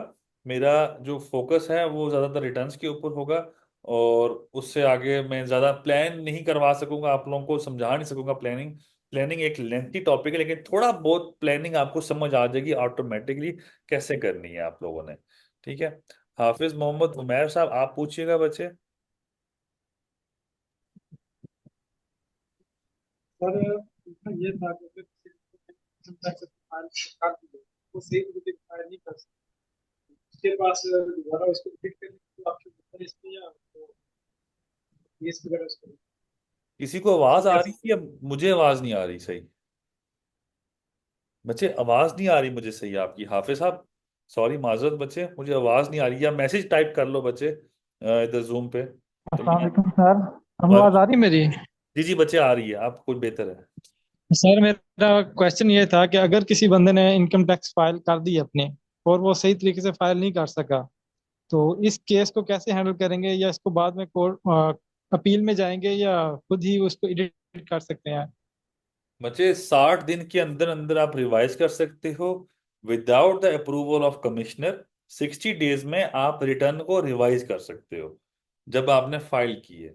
मेरा जो फोकस है वो ज्यादातर रिटर्न्स के ऊपर होगा। और उससे आगे मैं ज्यादा प्लान नहीं करवा सकूंगा, आप लोगों को समझा नहीं सकूंगा प्लानिंग। प्लानिंग एक लेंथी टॉपिक है, लेकिन थोड़ा बहुत प्लानिंग आपको समझ आ जाएगी ऑटोमेटिकली कैसे करनी है आप लोगों ने। ठीक है। हाफिज मोहम्मद उमैर साहब आप पूछिएगा बच्चे। किसी को आवाज आ रही है या मुझे आवाज नहीं आ रही सही। बच्चे आवाज नहीं आ रही मुझे सही आपकी, हाफिज साहब। सॉरी माजरत बच्चे, मुझे आवाज नहीं आ रही, या मैसेज टाइप कर लो बच्चे इधर जूम पे। तो अस्सलाम मैं वालेकुम सर। हम आवाज आ रही मेरी? जी जी बच्चे आ रही है, आप कुछ बेहतर है। सर मेरा क्वेश्चन ये था कि अगर किसी बंदे ने इनकम टैक्स फाइल कर दी अपने और वो सही तरीके से फाइल नहीं कर सका, तो इस केस को कैसे हैंडल करेंगे? या इसको बाद में कोर्ट अपील में जाएंगे या खुद ही उसको एडिट कर सकते हैं? बच्चे 60 दिन के अंदर अंदर आप रिवाइज कर सकते हो, without the approval of commissioner. 60 days में आप रिटर्न को रिवाइज कर सकते हो जब आपने फाइल की है।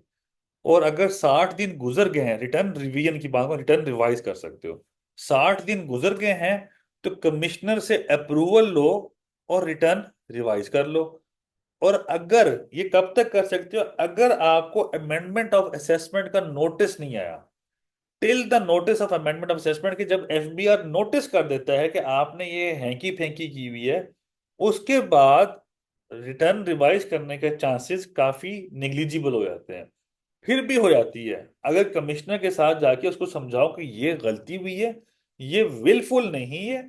और अगर 60 दिन गुजर गए हैं, रिटर्न रिवीजन की बात को, रिटर्न रिवाइज कर सकते हो। 60 दिन गुजर गए हैं तो कमिश्नर से अप्रूवल लो और रिटर्न रिवाइज कर लो। और अगर ये कब तक कर सकते हो, अगर आपको अमेंडमेंट ऑफ असेसमेंट का नोटिस नहीं आया, till the notice of amendment of assessment, कि जब एफबीआर नोटिस कर देता है कि आपने ये हैंकी फेंकी की हुई है, उसके बाद रिटर्न रिवाइज करने के चांसेस काफी निग्लिजिबल हो जाते हैं। फिर भी हो जाती है, अगर कमिश्नर के साथ जाके उसको समझाओ कि ये गलती हुई है, ये विलफुल नहीं है,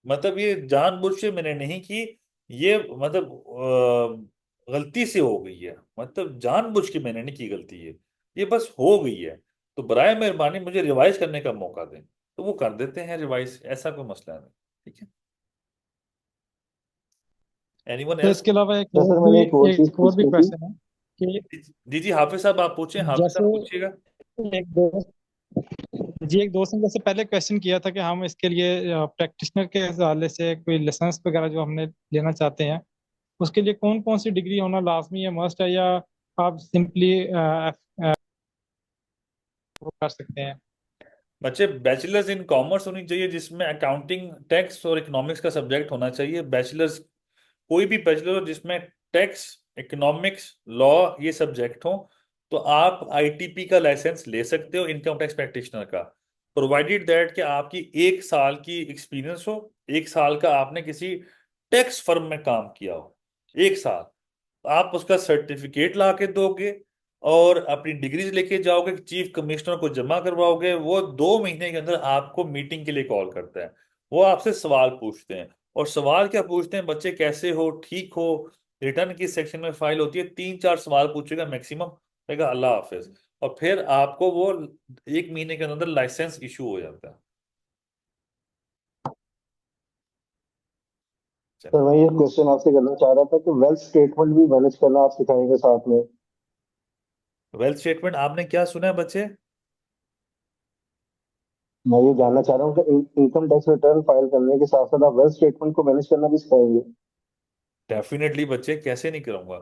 मतलब ये जानबूझ से मैंने नहीं की, ये मतलब गलती से हो गई है, मतलब जानबूझ के मैंने नहीं की गलती है, ये बस हो गई है, तो बराए मेहरबानी मुझे रिवाइज करने का मौका दें, तो वो कर देते हैं रिवाइज, ऐसा कोई मसला नहीं। ठीक है, एनीवन तो एल्स? इसके अलावा तो सर मैंने एक और भी पूछनी थी। क्वेश्चन है कि जी जी, हाफिज साहब आप पूछें, हाफिज जैसे साहब पूछिएगा। एक दोस्त एक दोस्त ने जैसे पहले क्वेश्चन किया था कि हम इसके लिए प्रैक्टिशनर के हवाले से कोई लाइसेंस वगैरह जो हमने लेना चाहते हैं, उसके लिए कौन कौन सी डिग्री होना लाजमी है, मस्ट है, या आप सिंपली कर सकते हैं? बच्चे बैचलर्स इन कॉमर्स होनी चाहिए, जिसमें अकाउंटिंग, टैक्स और इकोनॉमिक्स का सब्जेक्ट होना चाहिए। बैचलर्स, कोई भी बैचलर हो जिसमें टैक्स, इकोनॉमिक्स, लॉ ये सब्जेक्ट हो, तो आप आईटीपी का लाइसेंस ले सकते हो, इनकम टैक्स प्रैक्टिशनर का, प्रोवाइडेड दैट कि आपकी 1 साल की एक्सपीरियंस हो, 1 साल का आपने किसी टैक्स फर्म में काम किया हो, 1 साल, आप उसका सर्टिफिकेट ला के दोगे और अपनी डिग्रीज लेके जाओगे, चीफ कमिश्नर को जमा करवाओगे, वो 2 महीने के अंदर आपको मीटिंग के लिए कॉल करता है। वो आपसे सवाल पूछते हैं, और सवाल क्या पूछते हैं बच्चे, कैसे हो, ठीक हो, रिटर्न की सेक्शन में फाइल होती है, 3-4 सवाल पूछेगा मैक्सिमम, कहेगा अल्लाह हाफिज, और फिर आपको वो 1 महीने के अंदर लाइसेंस इशू हो जाता है। सर मैं ये क्वेश्चन आपसे करना चाह रहा था कि वेल्थ स्टेटमेंट भी मैनेज करना आप सिखाएंगे साथ में। वेल्थ स्टेटमेंट आपने क्या सुना है बच्चे? मैं ये जानना चाह रहा हूँ कि इनकम टैक्स रिटर्न फाइल करने के साथ साथ आप वेल्थ स्टेटमेंट को मैनेज करना भी सिखाएंगे। डेफिनेटली बच्चे, कैसे नहीं करूंगा,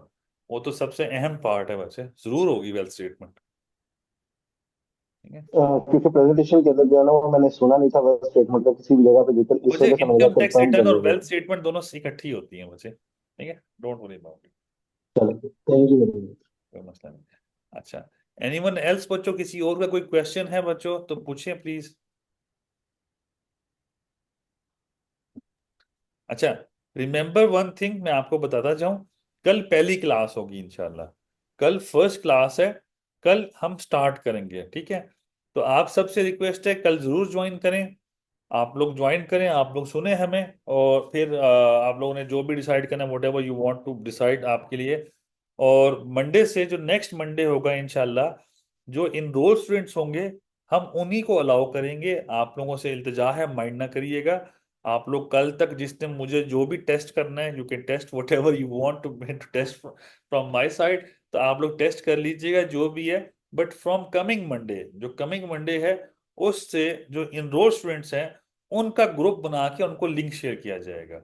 वो तो सबसे अहम पार्ट है बच्चे, जरूर होगी वेल्थ स्टेटमेंट। ठीक है क्योंकि प्रेजेंटेशन के अंदर जो है ना वो मैंने सुना नहीं था वेल्थ स्टेटमेंट का किसी भी जगह पे जिक्र, इस मुझे, वजह से मैंने इनकम कहा टैक्स कंफर्म रिटर्न कर और लीजिए। वेल्थ स्टेटमेंट दोनों इकट्ठी होती हैं बच्चे, ठीक है, डोंट वरी अबाउट इट, चलो थैंक यू। कोई मसला नहीं। अच्छा, एनीवन एल्स बच्चों, किसी और का कोई क्वेश्चन है बच्चों तो पूछें प्लीज। अच्छा, रिमेंबर वन थिंग, मैं आपको बताता जाऊं, कल पहली क्लास होगी इंशाल्लाह, कल फर्स्ट क्लास है, कल हम स्टार्ट करेंगे, ठीक है, तो आप सबसे रिक्वेस्ट है कल जरूर ज्वाइन करें, आप लोग ज्वाइन करें, आप लोग सुने हमें, और फिर आप लोगों ने जो भी डिसाइड करना है, whatever you want to decide आपके लिए। और मंडे से, जो नेक्स्ट मंडे होगा इंशाल्लाह, जो इनरोल स्टूडेंट्स होंगे, हम उन्हीं को अलाउ करेंगे, आप लोगों से इल्तिजा है, माइंड ना करिएगा। आप लोग कल तक जिसने मुझे जो भी टेस्ट करना है, you can test whatever you want to test from my side, तो आप लोग टेस्ट कर लीजिएगा जो भी है। बट फ्रॉम कमिंग मंडे, जो कमिंग मंडे है, उससे जो इनरोल स्टूडेंट्स हैं, उनका ग्रुप बना के उनको लिंक शेयर किया जाएगा।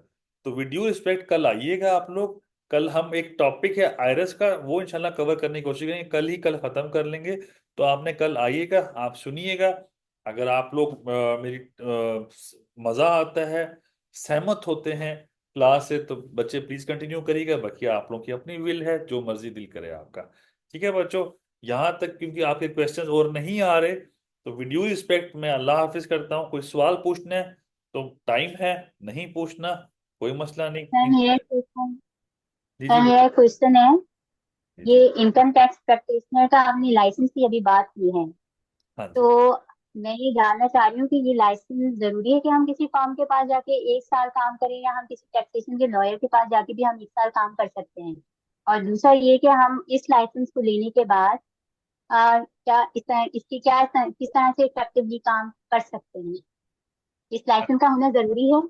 तो विद ड्यू रिस्पेक्ट, कल आइएगा आप लोग, कल हम एक टॉपिक है आयरस का, वो इंशाल्लाह कवर करने की कोशिश करेंगे, कल ही कल खत्म कर लेंगे। तो आपने कल आइएगा, आप सुनिएगा, अगर आप लोग मेरी मजा आता है, सहमत होते हैं क्लास से, तो बच्चे प्लीज कंटिन्यू करिएगा, बाकी आप लोगों की अपनी विल है, जो मर्जी दिल करे आपका। ठीक है बच्चों, यहाँ तक क्योंकि आपके क्वेश्चंस और नहीं आ रहे, तो वीडियो रिस्पेक्ट मैं अल्लाह हाफिज करता हूँ। कोई सवाल पूछना है तो टाइम है, नहीं पूछना कोई मसला सर नहीं। मेरा क्वेश्चन जी जी सर मेरा बच्चों, क्वेश्चन है, जी ये जी, इनकम टैक्स प्रैक्टिशनर का आपने लाइसेंस की अभी बात की है, हाँ तो जी। मैं ये जानना चाह रही हूँ कि ये लाइसेंस जरूरी है कि हम किसी फर्म के पास जाके 1 साल काम करें, या हम किसी टैक्सेशन के लॉयर के पास जाके भी हम 1 साल काम कर सकते हैं? और दूसरा ये कि हम इस लाइसेंस को लेने के बाद क्या इसकी किस तरह से इफेक्टिवली काम कर सकते हैं? इस लाइसेंस का होना जरूरी है?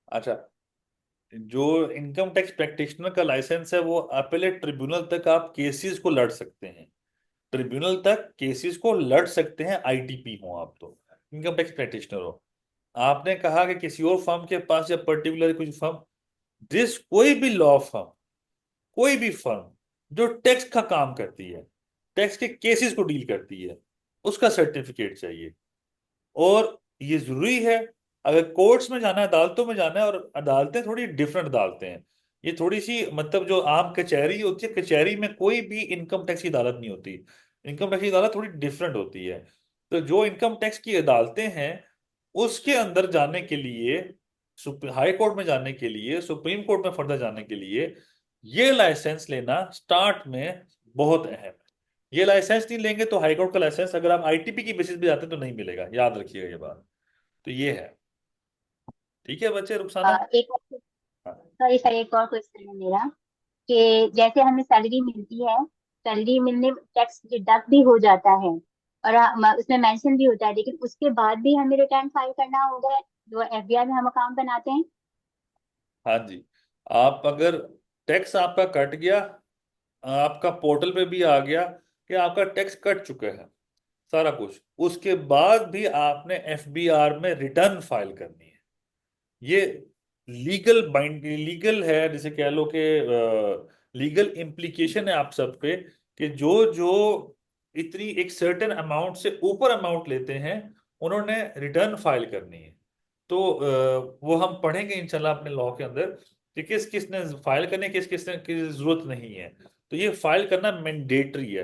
अच्छा, जो इनकम टैक्स प्रैक्टिशनर का लाइसेंस है, वो अपीलेट ट्रिब्यूनल तक आप केसेस को लड़ सकते हैं, ट्रिब्यूनल तक केसेस को लड़ सकते हैं, आईटीपी हो आप तो, इनकम टैक्स प्रैक्टिशनर हो। आपने कहा कि किसी और फर्म के पास, या पर्टिकुलर कुछ फर्म, जिस कोई भी लॉ फर्म, कोई भी फर्म जो टैक्स का काम करती है, टैक्स के केसेस को डील करती है, उसका सर्टिफिकेट चाहिए। और ये जरूरी है, अगर कोर्ट्स में जाना है, अदालतों में जाना है, और अदालतें थोड़ी डिफरेंट अदालतें हैं, ये थोड़ी सी मतलब जो आम कचहरी होती है, कचहरी में कोई भी इनकम टैक्स की अदालत नहीं होती। इनकम टैक्स की अदालत थोड़ी डिफरेंट होती है। तो जो इनकम टैक्स की अदालतें हैं उसके अंदर जाने के लिए, हाई कोर्ट में जाने के लिए, सुप्रीम कोर्ट में फर्दर जाने के लिए ये लाइसेंस लेना स्टार्ट में बहुत अहम है। ये लाइसेंस नहीं लेंगे तो हाई कोर्ट का लाइसेंस अगर आप आईटीपी की बेसिस पे जाते हैं तो नहीं मिलेगा, याद रखिएगा ये बात। तो ये है। ठीक है बच्चे, रुखसाना। एक हाँ सॉरी सर, एक और क्वेश्चन है मेरा कि जैसे हमें सैलरी मिलती है, सैलरी मिलने टैक्स डिडक्ट भी हो जाता है और उसमें मेंशन भी होता है, लेकिन उसके बाद भी हमें रिटर्न फाइल करना होगा जो एफबीआर में हम अकाउंट बनाते हैं। हाँ जी। आप अगर टैक्स आपका कट गया, आपका पोर्टल पे भी आ गया कि आपका टैक्स कट चुका है सारा कुछ, उसके बाद भी आपने एफबीआर में रिटर्न फाइल करनी है। ये लीगल है, जैसे कह लो कि लीगल इम्प्लीकेशन है आप सब पे कि जो जो इतनी एक सर्टेन अमाउंट से ऊपर अमाउंट लेते हैं उन्होंने रिटर्न फाइल करनी है। तो वो हम पढ़ेंगे इंशाल्लाह अपने लॉ के अंदर कि किस किस ने फाइल करने, किस किस ने की जरूरत नहीं है। तो ये फाइल करना मैंडेटरी है,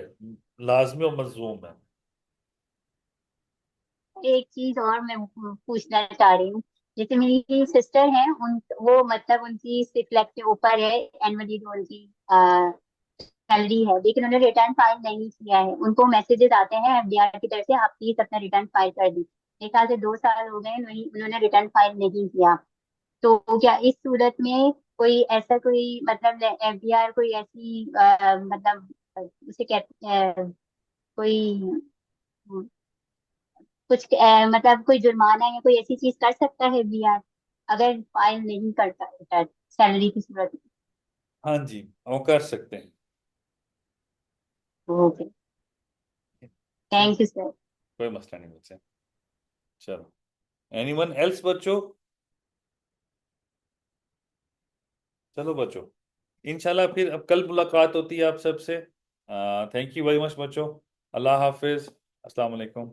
लाजमी और मलजूम है। एक चीज और मैं पूछना चाह रही हूँ, जैसे मेरी सिस्टर है, उन वो मतलब उनकी 6 लाख के ऊपर है एनुअली जो उनकी सैलरी है, लेकिन उन्होंने रिटर्न फाइल नहीं किया है। उनको मैसेजेस आते हैं एफडीआर की तरफ से, आप प्लीज अपना रिटर्न फाइल कर दी। एक साल से 2 साल हो गए, उन्होंने रिटर्न फाइल नहीं किया। तो क्या इस सूरत में कोई ऐसा कोई मतलब एफडीआर कोई ऐसी मतलब उसे कहते कोई कुछ मतलब कोई जुर्माना या कोई ऐसी चीज कर सकता है एफडीआर अगर फाइल नहीं करता रिटर्न सैलरी की सूरत हाँ जी, वो कर सकते हैं। में? ओके, चलो, थैंक यू सर। कोई मसला नहीं बच्चे। चलो, एनीवन एल्स बच्चों? चलो बच्चों, इंशाल्लाह फिर अब कल मुलाकात होती है आप सबसे। थैंक यू वेरी मच बच्चों। अल्लाह हाफिज। अस्सलाम वालेकुम।